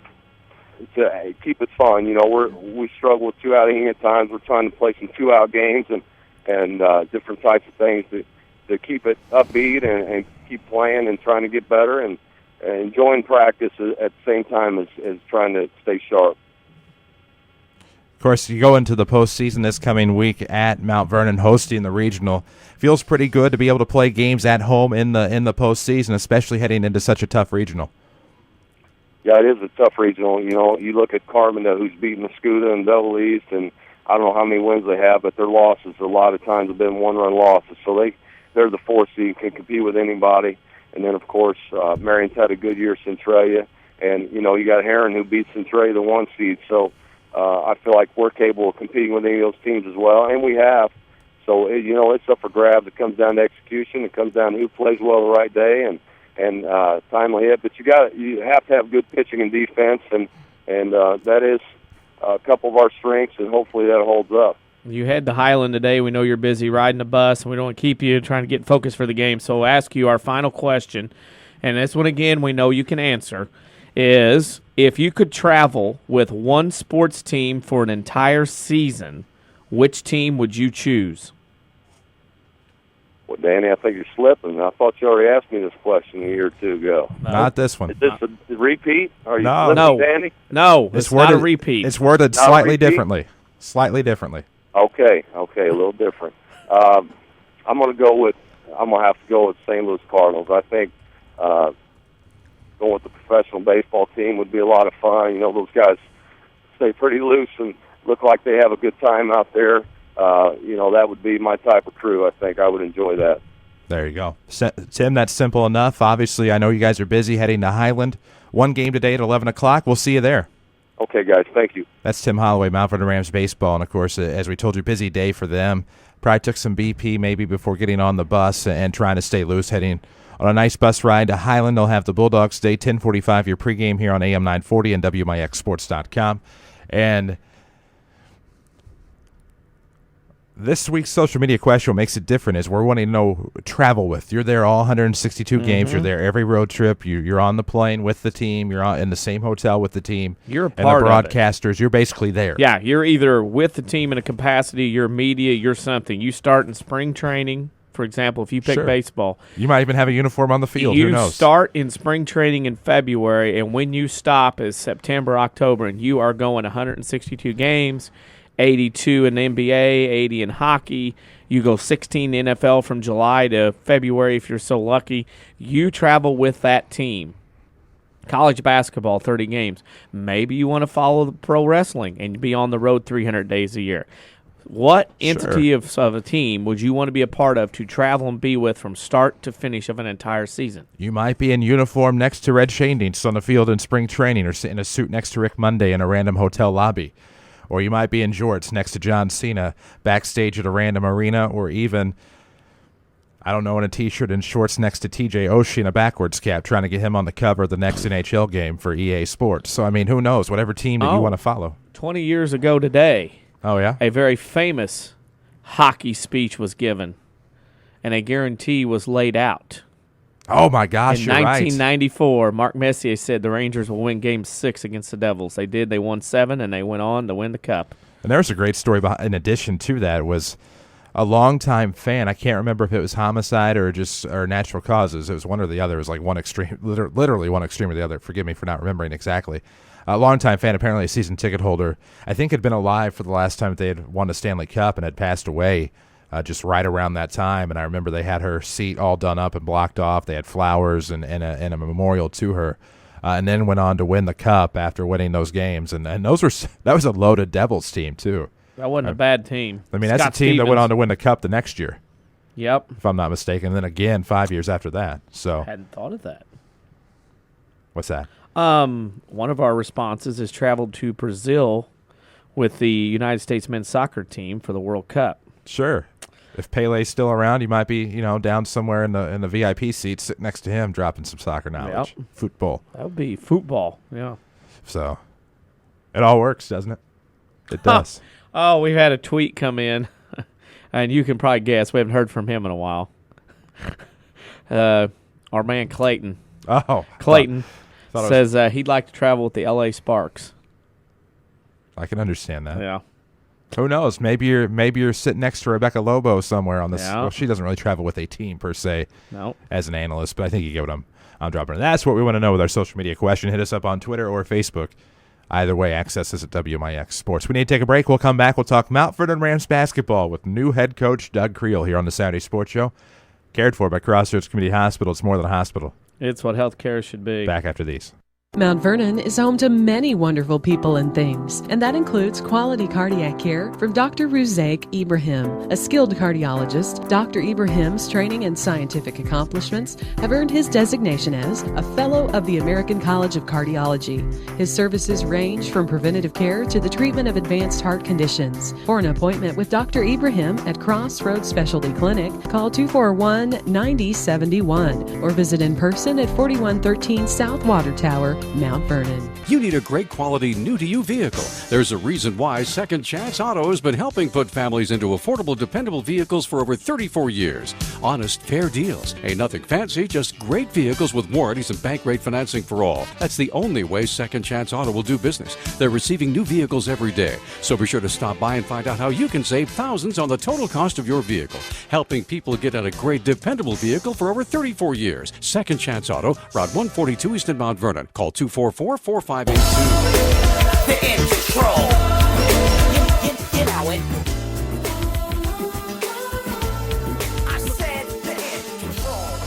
keep it fun. We struggle with 2-out inning at times. We're trying to play some 2-out games and different types of things to keep it upbeat and keep playing and trying to get better and enjoying practice at the same time as trying to stay sharp. Of course, you go into the postseason this coming week at Mount Vernon hosting the regional. Feels pretty good to be able to play games at home in the postseason, especially heading into such a tough regional. Yeah, it is a tough regional. You look at Carbondale, who's beaten Escuda and Double East, and I don't know how many wins they have, but their losses a lot of times have been one-run losses. So they're the 4th seed, can compete with anybody. And then, of course, Marion's had a good year, Centralia. And, you got Heron who beat Centralia, the 1 seed. So I feel like we're capable of competing with any of those teams as well, and we have. So, it's up for grabs. It comes down to execution. It comes down to who plays well the right day and timely hit. But you have to have good pitching and defense, and that is a couple of our strengths, and hopefully that holds up. You head to Highland today. We know you're busy riding the bus, and we don't want to keep you trying to get focused for the game. So we'll ask you our final question, and this one, again, we know you can answer, is if you could travel with one sports team for an entire season, which team would you choose? Well, Danny, I think you're slipping. I thought you already asked me this question a year or two ago. Not this one. Is this a repeat? Are you No. slipping, No. Danny? No, it's not a repeat. It's worded Not a slightly repeat? differently. Slightly differently. Okay, a little different. I'm going to have to go with St. Louis Cardinals. I think going with the professional baseball team would be a lot of fun. You know, those guys stay pretty loose and look like they have a good time out there. You know, that would be my type of crew. I think I would enjoy that. There you go. Tim, that's simple enough. Obviously, I know you guys are busy heading to Highland. One game today at 11 o'clock. We'll see you there. Okay, guys. Thank you. That's Tim Holloway, Mount Vernon Rams baseball. And, of course, as we told you, busy day for them. Probably took some BP maybe before getting on the bus and trying to stay loose, heading on a nice bus ride to Highland. They'll have the Bulldogs today, 10:45, your pregame here on AM 940 and WMIXsports.com. And this week's social media question, what makes it different is we're wanting to know travel with. You're there all 162 games. You're there every road trip. You're on the plane with the team. You're in the same hotel with the team. You're a and part the of it. broadcasters. You're basically there. Yeah, you're either with the team in a capacity, you're media, you're something. You start in spring training, for example, if you pick Sure. baseball. You might even have a uniform on the field. You Who knows? start in spring training in February, and when you stop is September, October, and you are going 162 games, 82 in the NBA, 80 in hockey. You go 16 in NFL from July to February if you're so lucky. You travel with that team. College basketball, 30 games. Maybe you want to follow the pro wrestling and be on the road 300 days a year. What entity of a team would you want to be a part of to travel and be with from start to finish of an entire season? You might be in uniform next to Red Shandings on the field in spring training, or sit in a suit next to Rick Monday in a random hotel lobby. Or you might be in jorts next to John Cena backstage at a random arena, or even, I don't know, in a T-shirt and shorts next to TJ Oshie in a backwards cap, trying to get him on the cover of the next NHL game for EA Sports. So, I mean, who knows? Whatever team that you want to follow. 20 years ago today, oh yeah, a very famous hockey speech was given, and a guarantee was laid out. Oh, my gosh, in you're right. 1994, Mark Messier said the Rangers will win Game 6 against the Devils. They did. They won 7, and they went on to win the Cup. And there was a great story in addition to that. It was a longtime fan. I can't remember if it was homicide or natural causes. It was one or the other. It was like one extreme, literally one extreme or the other. Forgive me for not remembering exactly. A longtime fan, apparently a season ticket holder, I think had been alive for the last time they had won a Stanley Cup and had passed away just right around that time. And I remember they had her seat all done up and blocked off. They had flowers and a memorial to her. And then went on to win the Cup after winning those games. And that was a loaded Devils team, too. That wasn't a bad team. I mean, that's a team that went on to win the Cup the next year. Yep. If I'm not mistaken. And then again 5 years after that. So Hadn't thought of that. What's that? One of our responses is traveled to Brazil with the United States men's soccer team for the World Cup. Sure. If Pele's still around, you might be, down somewhere in the VIP seat, sitting next to him, dropping some soccer knowledge. Yep. Football. That would be football. Yeah. So it all works, doesn't it? It does. Oh, we've had a tweet come in, and you can probably guess. We haven't heard from him in a while. Our man Clayton. Oh, Clayton thought says he'd like to travel with the L.A. Sparks. I can understand that. Yeah. Who knows? Maybe you're sitting next to Rebecca Lobo somewhere on this. Yeah. Well, she doesn't really travel with a team per se, no, as an analyst, but I think you get what I'm dropping. And that's what we want to know with our social media question. Hit us up on Twitter or Facebook. Either way, access us at WMIX Sports. We need to take a break. We'll come back. We'll talk Mount Vernon Rams basketball with new head coach Doug Creel here on the Saturday Sports Show. Cared for by Crossroads Community Hospital. It's more than a hospital. It's what healthcare should be. Back after these. Mount Vernon is home to many wonderful people and things, and that includes quality cardiac care from Dr. Ruzaik Ibrahim, a skilled cardiologist. Dr. Ibrahim's training and scientific accomplishments have earned his designation as a Fellow of the American College of Cardiology. His services range from preventative care to the treatment of advanced heart conditions. For an appointment with Dr. Ibrahim at Crossroads Specialty Clinic, call 241-9071 or visit in person at 4113 South Water Tower Mount Vernon. You need a great quality new-to-you vehicle. There's a reason why Second Chance Auto has been helping put families into affordable, dependable vehicles for over 34 years. Honest, fair deals. Ain't nothing fancy, just great vehicles with warranties and bank rate financing for all. That's the only way Second Chance Auto will do business. They're receiving new vehicles every day. So be sure to stop by and find out how you can save thousands on the total cost of your vehicle. Helping people get out a great, dependable vehicle for over 34 years. Second Chance Auto, Route 142 East in Mount Vernon. Call 244-4582. The in control. You know it. I said the in control.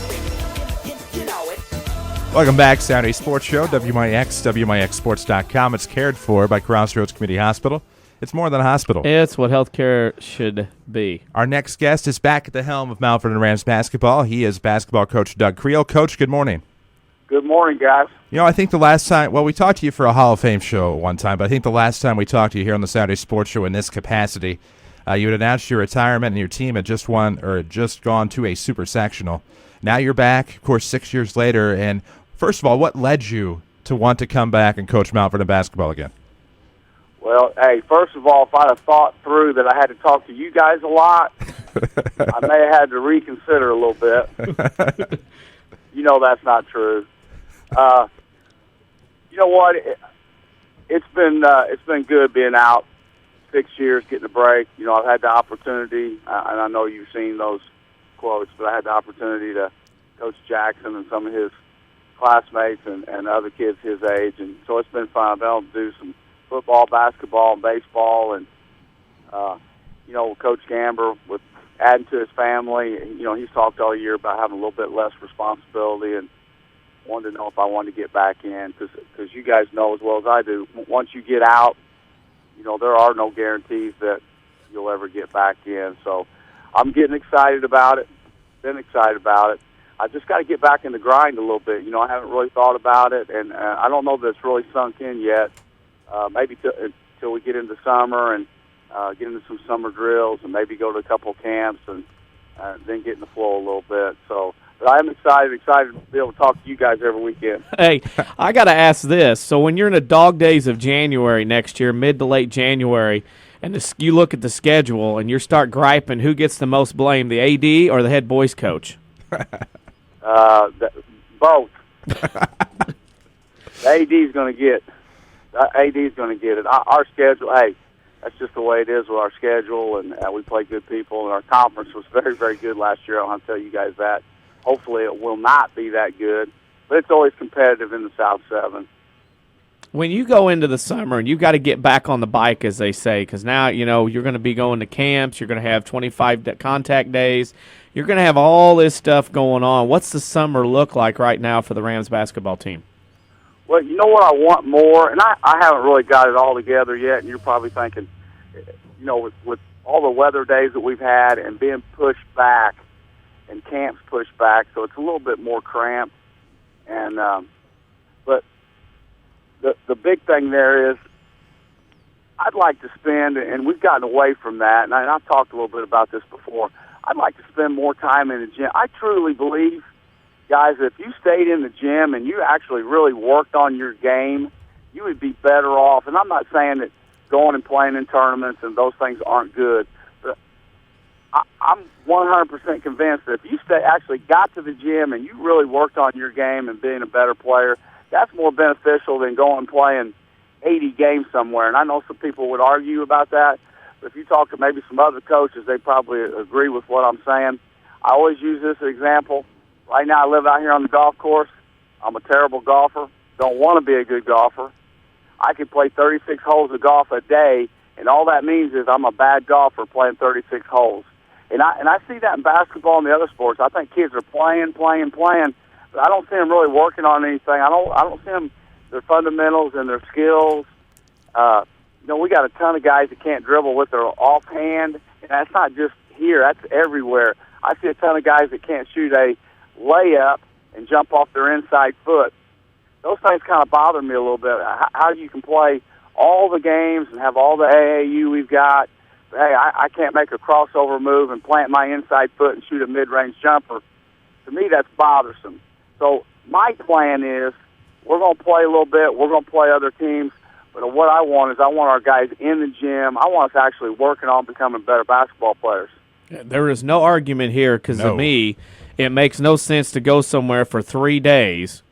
You know it. Welcome back, Saturday Sports Show, WMIX, WMIXSports.com. It's cared for by Crossroads Community Hospital. It's more than a hospital. It's what healthcare should be. Our next guest is back at the helm of Mount Vernon Rams basketball. He is basketball coach Doug Creel. Coach, good morning. Good morning, guys. You know, I think the last time, well, we talked to you for a Hall of Fame show one time, but I think the last time we talked to you here on the Saturday Sports Show in this capacity, you had announced your retirement and your team had just won or had just gone to a super sectional. Now you're back, of course, 6 years later. And first of all, what led you to want to come back and coach Mount Vernon basketball again? Well, hey, first of all, if I'd have thought through that I had to talk to you guys a lot, I may have had to reconsider a little bit. You know that's not true. You know what? It's been good being out 6 years, getting a break. You know, I've had the opportunity, and I know you've seen those quotes, but I had the opportunity to coach Jackson and some of his classmates and other kids his age, and so it's been fun. I've been able to do some football, basketball, and baseball, and you know, Coach Gamber with adding to his family. You know, he's talked all year about having a little bit less responsibility, and wanted to know if I wanted to get back in, because you guys know as well as I do, once you get out, you know, there are no guarantees that you'll ever get back in. So I'm getting excited about it, been excited about it. I just got to get back in the grind a little bit. You know, I haven't really thought about it, and I don't know that it's really sunk in yet. Maybe until we get into summer and get into some summer drills and maybe go to a couple camps and then get in the flow a little bit. So, but I'm excited to be able to talk to you guys every weekend. Hey, I got to ask this. So when you're in the dog days of January next year, mid to late January, and you look at the schedule and you start griping, who gets the most blame, the AD or the head boys coach? Both. The AD's going to get. AD's going to get it. Our schedule, hey, that's just the way it is with our schedule, and we play good people, and our conference was very, very good last year. I'll tell you guys that. Hopefully it will not be that good, but it's always competitive in the South 7. When you go into the summer and you've got to get back on the bike, as they say, because now, you know, you're going to be going to camps, you're going to have 25 contact days, you're going to have all this stuff going on. What's the summer look like right now for the Rams basketball team? Well, you know what I want more, and I haven't really got it all together yet, and you're probably thinking, you know, with all the weather days that we've had and being pushed back and camps pushed back, so it's a little bit more cramped. And but the big thing there is I'd like to spend, and we've gotten away from that, and I've talked a little bit about this before, I'd like to spend more time in the gym. I truly believe, guys, if you stayed in the gym and you actually really worked on your game, you would be better off. And I'm not saying that going and playing in tournaments and those things aren't good, but I'm 100% convinced that if you actually got to the gym and you really worked on your game and being a better player, that's more beneficial than going and playing 80 games somewhere. And I know some people would argue about that, but if you talk to maybe some other coaches, they probably agree with what I'm saying. I always use this example. Right now, I live out here on the golf course. I'm a terrible golfer. Don't want to be a good golfer. I can play 36 holes of golf a day, and all that means is I'm a bad golfer playing 36 holes. And I see that in basketball and the other sports. I think kids are playing, but I don't see them really working on anything. I don't see them, their fundamentals and their skills. You know, we got a ton of guys that can't dribble with their offhand, and that's not just here. That's everywhere. I see a ton of guys that can't shoot a layup and jump off their inside foot. Those things kind of bother me a little bit. How you can play all the games and have all the AAU we've got, but hey, I can't make a crossover move and plant my inside foot and shoot a mid-range jumper. To me, that's bothersome. So my plan is, we're going to play a little bit. We're going to play other teams. But what I want is I want our guys in the gym. I want us actually working on becoming better basketball players. There is no argument here because to me, it makes no sense to go somewhere for 3 days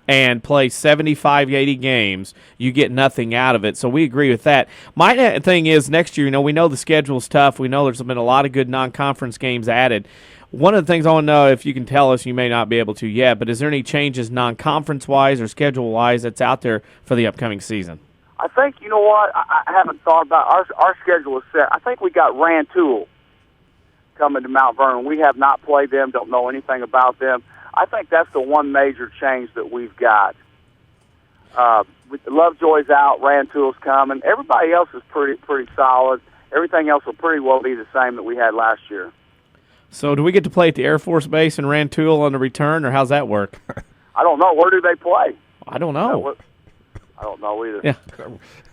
and play 75, 80 games. You get nothing out of it. So we agree with that. My thing is next year, we know the schedule's tough. We know there's been a lot of good non-conference games added. One of the things I want to know, if you can tell us, you may not be able to yet, but is there any changes non-conference-wise or schedule-wise that's out there for the upcoming season? I think, you know what, I haven't thought about our schedule is set. I think we got Rantoul coming to Mount Vernon. We have not played them, don't know anything about them. I think that's the one major change that we've got. Lovejoy's out, Rantoul's coming. Everybody else is pretty solid. Everything else will pretty well be the same that we had last year. So do we get to play at the Air Force Base in Rantoul on the return, or how's that work? I don't know. Where do they play? I don't know. I don't know either. Yeah.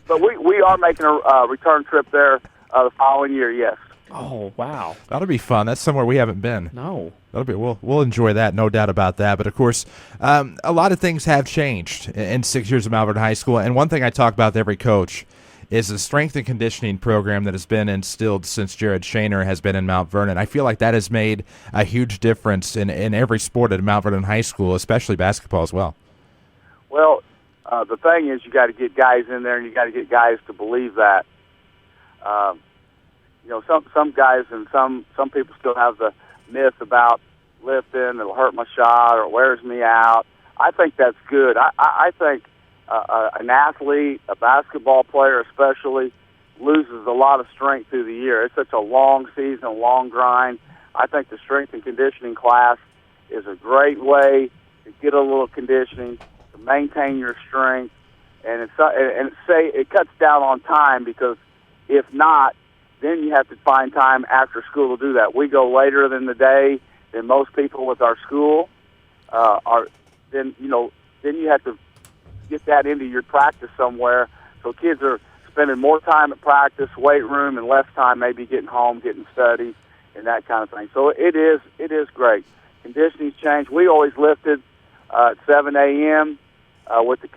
But we are making a return trip there the following year, yes. Oh, wow. That'll be fun. That's somewhere we haven't been. No. That'll be we'll enjoy that, no doubt about that. But of course, a lot of things have changed in 6 years of Mount Vernon High School. And one thing I talk about with every coach is the strength and conditioning program that has been instilled since Jared Shaner has been in Mount Vernon. I feel like that has made a huge difference in every sport at Mount Vernon High School, especially basketball as well. Well, the thing is, you got to get guys in there, and you got to get guys to believe that. Some guys and some people still have the myth about lifting, it'll hurt my shot, or it wears me out. I think that's good. I think an athlete, a basketball player especially, loses a lot of strength through the year. It's such a long season, a long grind. I think the strength and conditioning class is a great way to get a little conditioning, to maintain your strength, and it cuts down on time, because if not, then you have to find time after school to do that. We go later in the day than most people with our school. Then you have to get that into your practice somewhere. So kids are spending more time at practice, weight room, and less time maybe getting home, getting studies, and that kind of thing. So it is great. Conditioning's changed. We always lifted at 7 a.m. With the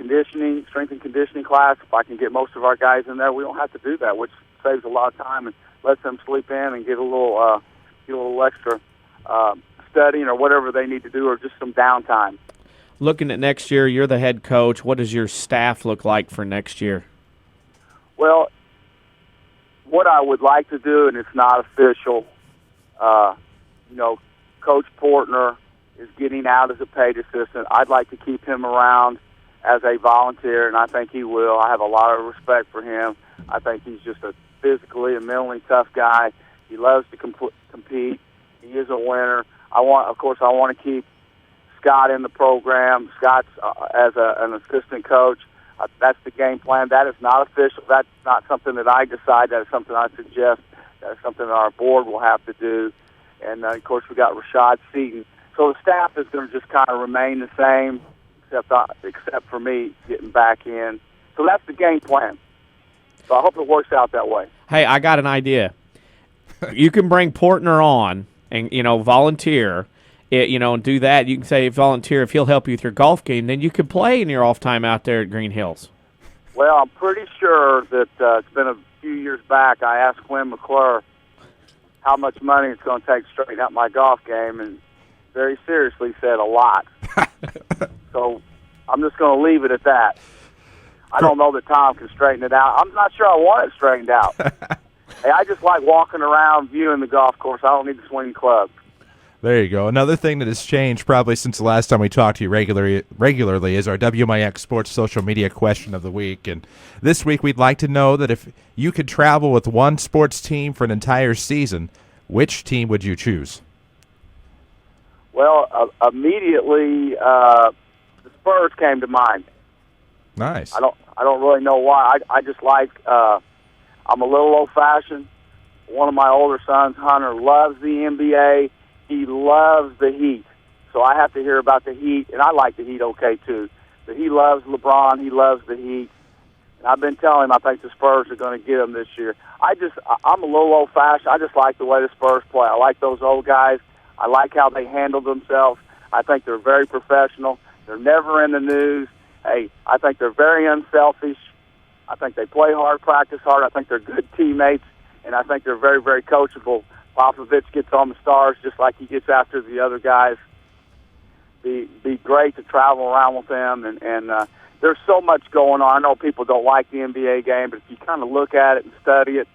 strength and conditioning class. If I can get most of our guys in there, we don't have to do that, which saves a lot of time and lets them sleep in and get a little extra studying or whatever they need to do, or just some downtime. Looking at next year, you're the head coach. What does your staff look like for next year? Well, what I would like to do, and it's not official, Coach Portner is getting out as a paid assistant. I'd like to keep him around as a volunteer, and I think he will. I have a lot of respect for him. I think he's just a physically and mentally tough guy. He loves to compete. He is a winner. I want to keep Scott in the program. Scott's as an assistant coach. That's the game plan. That is not official. That's not something that I decide. That is something I suggest. That is something that our board will have to do. And, of course, we got Rashad Seaton. So the staff is going to just kind of remain the same, except for me getting back in. So that's the game plan. So I hope it works out that way. Hey, I got an idea. You can bring Portner on and, volunteer, and do that. You can say volunteer if he'll help you with your golf game. Then you could play in your off time out there at Green Hills. Well, I'm pretty sure that it's been a few years back. I asked Quinn McClure how much money it's going to take to straighten out my golf game, and very seriously said a lot. So I'm just going to leave it at that. I don't know that Tom can straighten it out. I'm not sure I want it straightened out. Hey, I just like walking around viewing the golf course. I don't need to swing clubs. There you go. Another thing that has changed probably since the last time we talked to you regularly is our WMIX Sports Social Media Question of the Week. And this week we'd like to know that if you could travel with one sports team for an entire season, which team would you choose? Well, immediately the Spurs came to mind. Nice. I don't really know why. I just like. I'm a little old-fashioned. One of my older sons, Hunter, loves the NBA. He loves the Heat. So I have to hear about the Heat, and I like the Heat okay too. But he loves LeBron. He loves the Heat. And I've been telling him I think the Spurs are going to get him this year. I'm a little old-fashioned. I just like the way the Spurs play. I like those old guys. I like how they handle themselves. I think they're very professional. They're never in the news. hey, I think they're very unselfish. I think they play hard, practice hard. I think they're good teammates, and I think they're very, very coachable. Popovich gets on the stars just like he gets after the other guys. Be great to travel around with them, and there's so much going on. I know people don't like the NBA game, but if you kind of look at it and study it,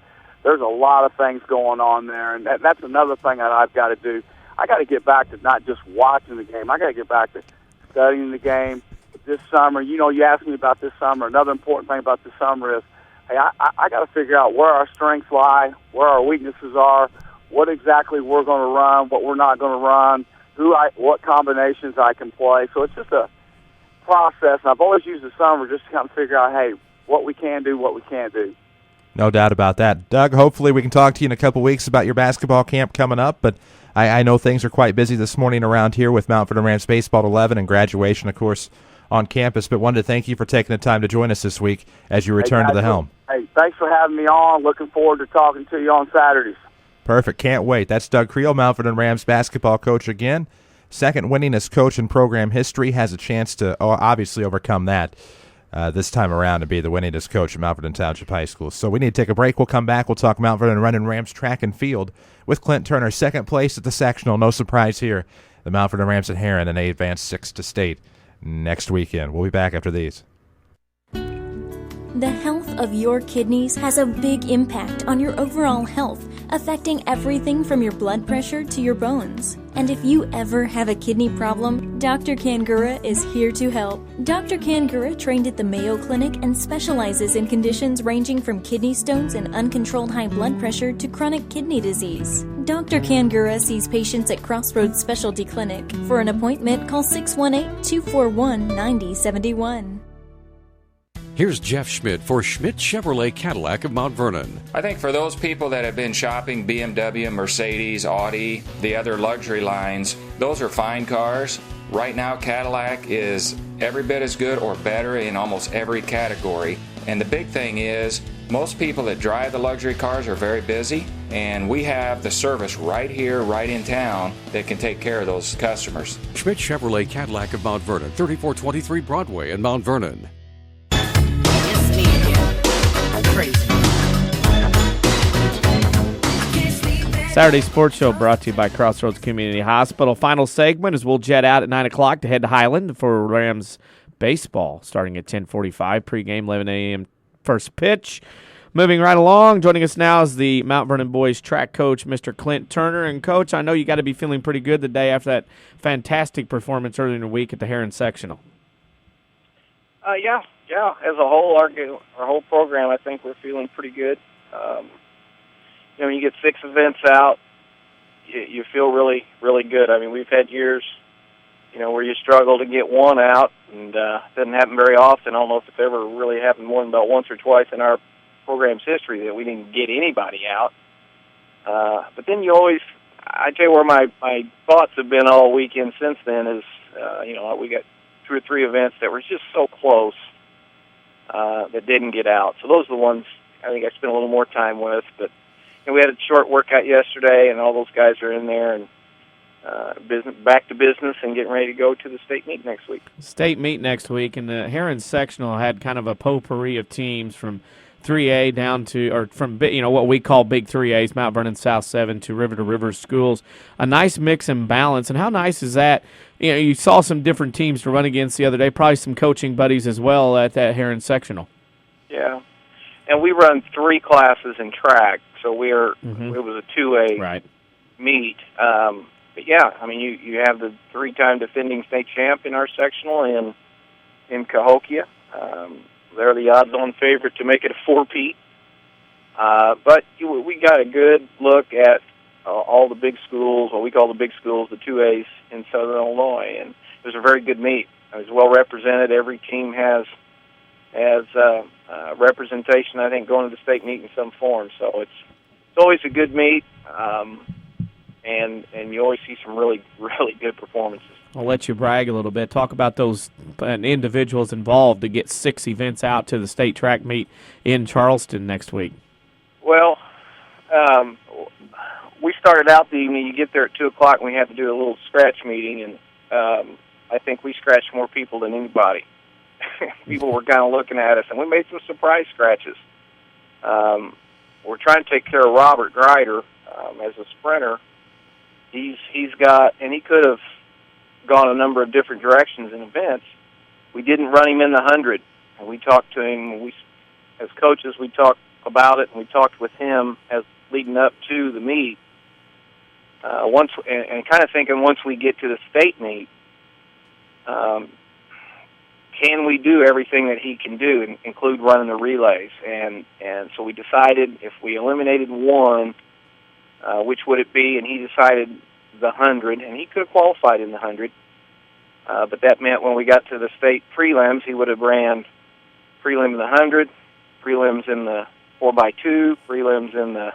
there's a lot of things going on there, and that's another thing that I've got to do. I got to get back to not just watching the game. I got to get back to studying the game. This summer, you asked me about this summer. Another important thing about this summer is, hey, I got to figure out where our strengths lie, where our weaknesses are, what exactly we're going to run, what we're not going to run, what combinations I can play. So it's just a process. And I've always used the summer just to kind of figure out, hey, what we can do, what we can't do. No doubt about that. Doug, hopefully we can talk to you in a couple weeks about your basketball camp coming up, but I know things are quite busy this morning around here with Mount Vernon Rams Baseball at 11 and graduation, of course, on campus, but wanted to thank you for taking the time to join us this week as you return to the helm. Hey, thanks for having me on. Looking forward to talking to you on Saturdays. Perfect. Can't wait. That's Doug Creel, Mount Vernon Rams basketball coach again. Second winningest coach in program history, has a chance to obviously overcome that this time around and be the winningest coach at Mount Vernon Township High School. So we need to take a break. We'll come back. We'll talk Mount Vernon Running Rams track and field with Clint Turner, second place at the sectional. No surprise here. The Mount Vernon Rams at Heron, and they advance 6 to state next weekend. We'll be back after these. The health of your kidneys has a big impact on your overall health, affecting everything from your blood pressure to your bones. And if you ever have a kidney problem, Dr. Kangura is here to help. Dr. Kangura trained at the Mayo Clinic and specializes in conditions ranging from kidney stones and uncontrolled high blood pressure to chronic kidney disease. Dr. Kangura sees patients at Crossroads Specialty Clinic. For an appointment, call 618-241-9071. Here's Jeff Schmidt for Schmidt Chevrolet Cadillac of Mount Vernon. I think for those people that have been shopping BMW, Mercedes, Audi, the other luxury lines, those are fine cars. Right now, Cadillac is every bit as good or better in almost every category. And the big thing is, most people that drive the luxury cars are very busy, and we have the service right here, right in town, that can take care of those customers. Schmidt Chevrolet Cadillac of Mount Vernon, 3423 Broadway in Mount Vernon. Saturday Sports Show brought to you by Crossroads Community Hospital. Final segment is we'll jet out at 9 o'clock to head to Highland for Rams baseball starting at 10:45. Pregame, 11 a.m. first pitch. Moving right along, joining us now is the Mount Vernon boys track coach, Mr. Clint Turner. And, Coach, I know you got to be feeling pretty good the day after that fantastic performance earlier in the week at the Heron Sectional. Yeah. As a whole, our whole program, I think we're feeling pretty good. When you get 6 events out, you feel really, really good. I mean, we've had years, where you struggle to get one out, and it doesn't happen very often. I don't know if it's ever really happened more than about once or twice in our program's history that we didn't get anybody out. But then you always, I tell you where my thoughts have been all weekend since then is, we got 2 or 3 events that were just so close that didn't get out. So those are the ones I think I spent a little more time with. But we had a short workout yesterday, and all those guys are in there and back to business and getting ready to go to the state meet next week. State meet next week, and the Heron Sectional had kind of a potpourri of teams from 3A down to, or from, what we call big 3As, Mount Vernon South 7 to River schools. A nice mix and balance. And how nice is that? You saw some different teams to run against the other day, probably some coaching buddies as well at that Heron Sectional. Yeah. And we run 3 classes in track, so it was a 2A meet. But yeah, I mean, you have the 3-time defending state champ in our sectional in Cahokia. They're the odds-on favorite to make it a 4-peat. But we got a good look at all the big schools, what we call the big schools, the 2As in Southern Illinois, and it was a very good meet. It was well represented. Every team has representation, I think, going to the state meet in some form. So it's always a good meet, and you always see some really, really good performances. I'll let you brag a little bit. Talk about those individuals involved to get 6 events out to the state track meet in Charleston next week. Well, we started out the evening. You get there at 2 o'clock, and we had to do a little scratch meeting, and I think we scratched more people than anybody. people were kind of looking at us, and we made some surprise scratches. We're trying to take care of Robert Greider as a sprinter. He's got, and he could have gone a number of different directions in events. We didn't run him in the 100, and we talked to him. As coaches, we talked about it, and we talked with him as leading up to the meet. And kind of thinking once we get to the state meet, can we do everything that he can do, include running the relays? And so we decided if we eliminated one, which would it be? And he decided the 100, and he could have qualified in the 100. But that meant when we got to the state prelims, he would have ran prelim in the 100, prelims in the 4x2, prelims in the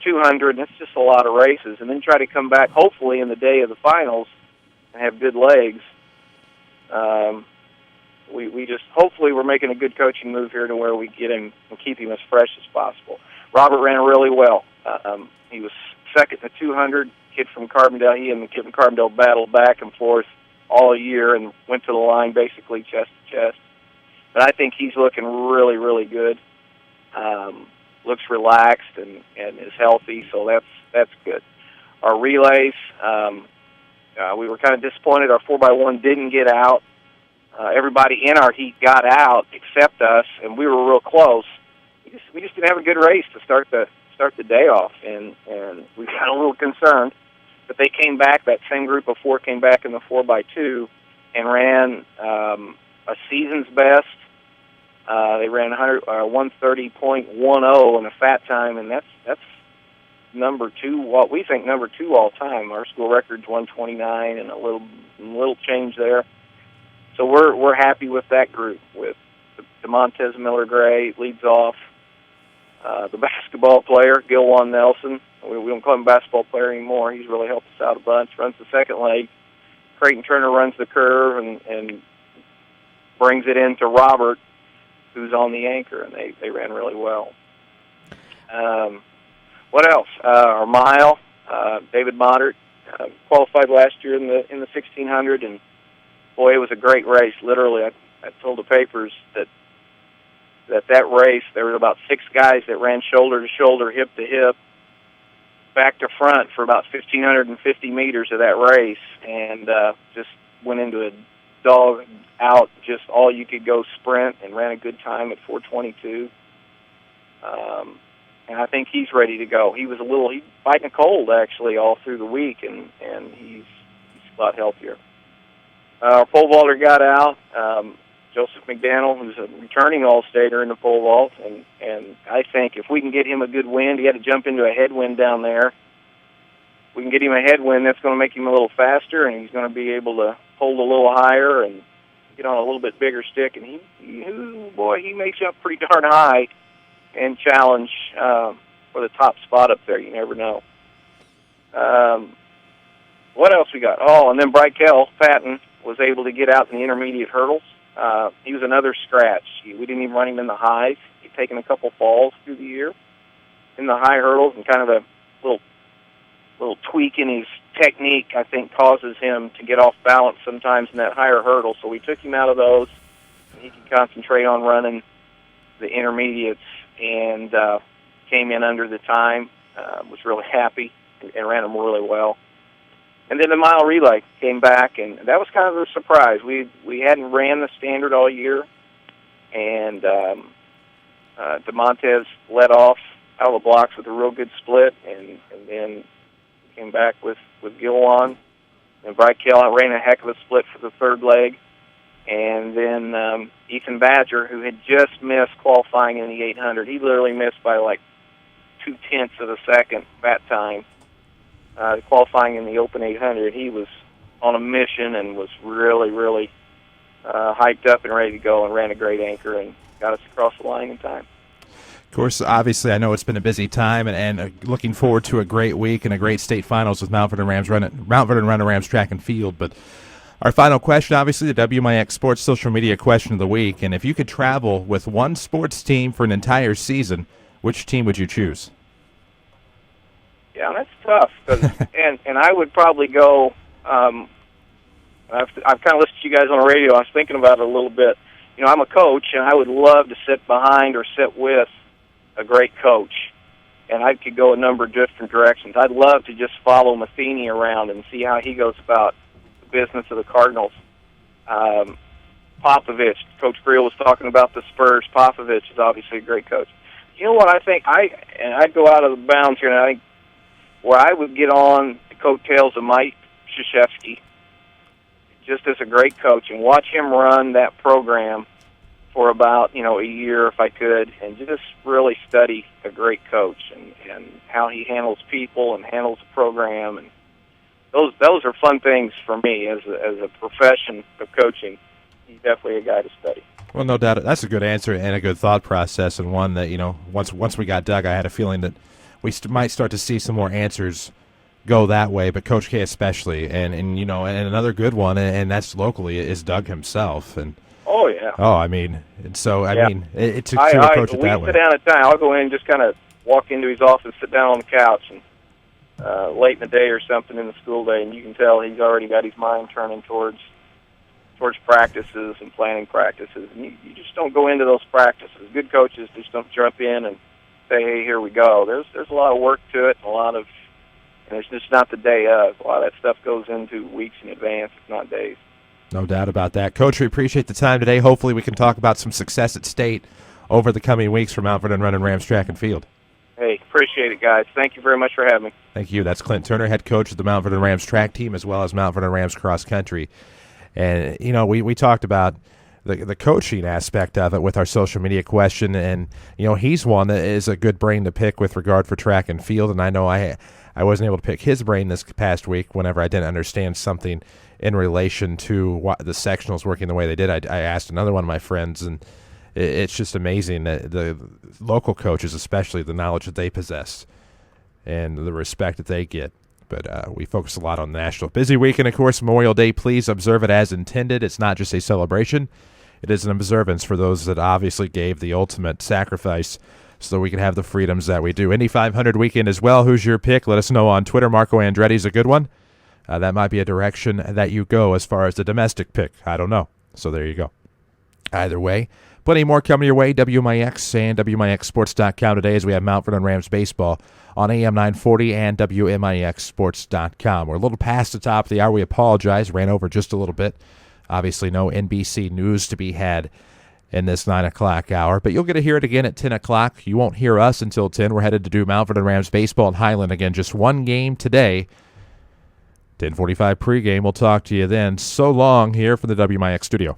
200. That's just a lot of races. And then try to come back, hopefully, in the day of the finals and have good legs. We just, hopefully we're making a good coaching move here to where we get him and keep him as fresh as possible. Robert ran really well. He was second in the 200. Kid from Carbondale, he and the kid from Carbondale battled back and forth all year and went to the line basically chest to chest. But I think he's looking really, really good. Looks relaxed and is healthy, so that's good. Our relays, we were kind of disappointed. Our 4x1 didn't get out. Everybody in our heat got out except us, and we were real close. We just didn't have a good race to start the day off, and we got a little concerned. But they came back. That same group of four came back in the 4x2 and ran a season's best. They ran 130.10 in a fat time, and that's number two. What we think number two all time. Our school record's 129 and a little change there. So we're happy with that group. With DeMontez Miller Gray leads off. The basketball player, Gilwan Nelson. We don't call him a basketball player anymore. He's really helped us out a bunch. Runs the second leg. Creighton Turner runs the curve and brings it into Robert, who's on the anchor, and they ran really well. What else? Our mile, David Moddert, qualified last year in the 1600, and boy, it was a great race. Literally, I told the papers that race, there were about 6 guys that ran shoulder to shoulder, hip to hip, back to front for about 1,550 meters of that race, and just went into a dog out, just all you could go sprint, and ran a good time at 4:22. And I think he's ready to go. He was he's fighting a cold actually all through the week, and he's a lot healthier. Our pole vaulter got out. Joseph McDaniel, who's a returning All-Stater in the pole vault, and I think if we can get him a good wind, he had to jump into a headwind down there. We can get him a headwind, that's going to make him a little faster, and he's going to be able to hold a little higher and get on a little bit bigger stick. And he may jump pretty darn high and challenge for the top spot up there. You never know. What else we got? Oh, and then Brykel Patton was able to get out in the intermediate hurdles. He was another scratch. We didn't even run him in the highs. He'd taken a couple falls through the year in the high hurdles, and kind of a little tweak in his technique, I think, causes him to get off balance sometimes in that higher hurdle. So we took him out of those, and he could concentrate on running the intermediates, and came in under the time, was really happy, and ran them really well. And then the mile relay came back, and that was kind of a surprise. We hadn't ran the standard all year, and DeMontez led off out of the blocks with a real good split, and then came back with Gilwan. And Brykel ran a heck of a split for the third leg. And then Ethan Badger, who had just missed qualifying in the 800, he literally missed by like 0.2 of a second that time. Qualifying in the Open 800, he was on a mission and was really, really hyped up and ready to go, and ran a great anchor and got us across the line in time. Of course, obviously, I know it's been a busy time, and looking forward to a great week and a great state finals with Mount Vernon Rams track and field. But our final question, obviously, the WMIX Sports Social Media Question of the Week. And if you could travel with one sports team for an entire season, which team would you choose? Yeah, that's tough. And I would probably go. I've kind of listened to you guys on the radio. I was thinking about it a little bit. I'm a coach, and I would love to sit behind or sit with a great coach, and I could go a number of different directions. I'd love to just follow Matheny around and see how he goes about the business of the Cardinals. Popovich, Coach Creel was talking about the Spurs. Popovich is obviously a great coach. You know what I think? I'd go out of the bounds here, and I think where I would get on the coattails of Mike Krzyzewski, just as a great coach, and watch him run that program for about, a year if I could, and just really study a great coach and how he handles people and handles the program. And those are fun things for me as a profession of coaching. He's definitely a guy to study. Well, no doubt. That's a good answer and a good thought process, and one that, once we got Doug, I had a feeling that we might start to see some more answers go that way, but Coach K especially, and another good one, and that's locally, is Doug himself. And oh yeah. Oh, I mean, and so I mean, to approach it that way. We sit down at time. I'll go in and just kind of walk into his office, sit down on the couch, and late in the day or something in the school day, and you can tell he's already got his mind turning towards practices and planning practices. And you just don't go into those practices. Good coaches just don't jump in and say, "Hey, here we go." There's a lot of work to it, and it's just not the day of. A lot of that stuff goes into weeks in advance, if not days. No doubt about that. Coach, we appreciate the time today. Hopefully we can talk about some success at state over the coming weeks for Mount Vernon Running Rams Track and Field. Hey, appreciate it, guys. Thank you very much for having me. Thank you. That's Clint Turner, head coach of the Mount Vernon Rams track team, as well as Mount Vernon Rams cross country. And, we talked about the coaching aspect of it with our social media question, and, he's one that is a good brain to pick with regard for track and field, and I know I wasn't able to pick his brain this past week whenever I didn't understand something in relation to the sectionals working the way they did. I asked another one of my friends, and it's just amazing that the local coaches, especially, the knowledge that they possess and the respect that they get. But we focus a lot on the national. Busy weekend, of course, Memorial Day. Please observe it as intended. It's not just a celebration. It is an observance for those that obviously gave the ultimate sacrifice so we can have the freedoms that we do. Indy 500 weekend as well. Who's your pick? Let us know on Twitter. Marco Andretti's a good one. That might be a direction that you go as far as the domestic pick. I don't know. So there you go. Either way, plenty more coming your way. WMIX and WMIXSports.com today as we have Mount Vernon Rams baseball on AM 940 and WMIXSports.com. We're a little past the top of the hour. We apologize. Ran over just a little bit. Obviously, no NBC news to be had in this 9 o'clock hour, but you'll get to hear it again at 10 o'clock. You won't hear us until 10. We're headed to do Mount Vernon Rams baseball in Highland again. Just one game today. 10:45 pregame. We'll talk to you then. So long here from the WMIX studio.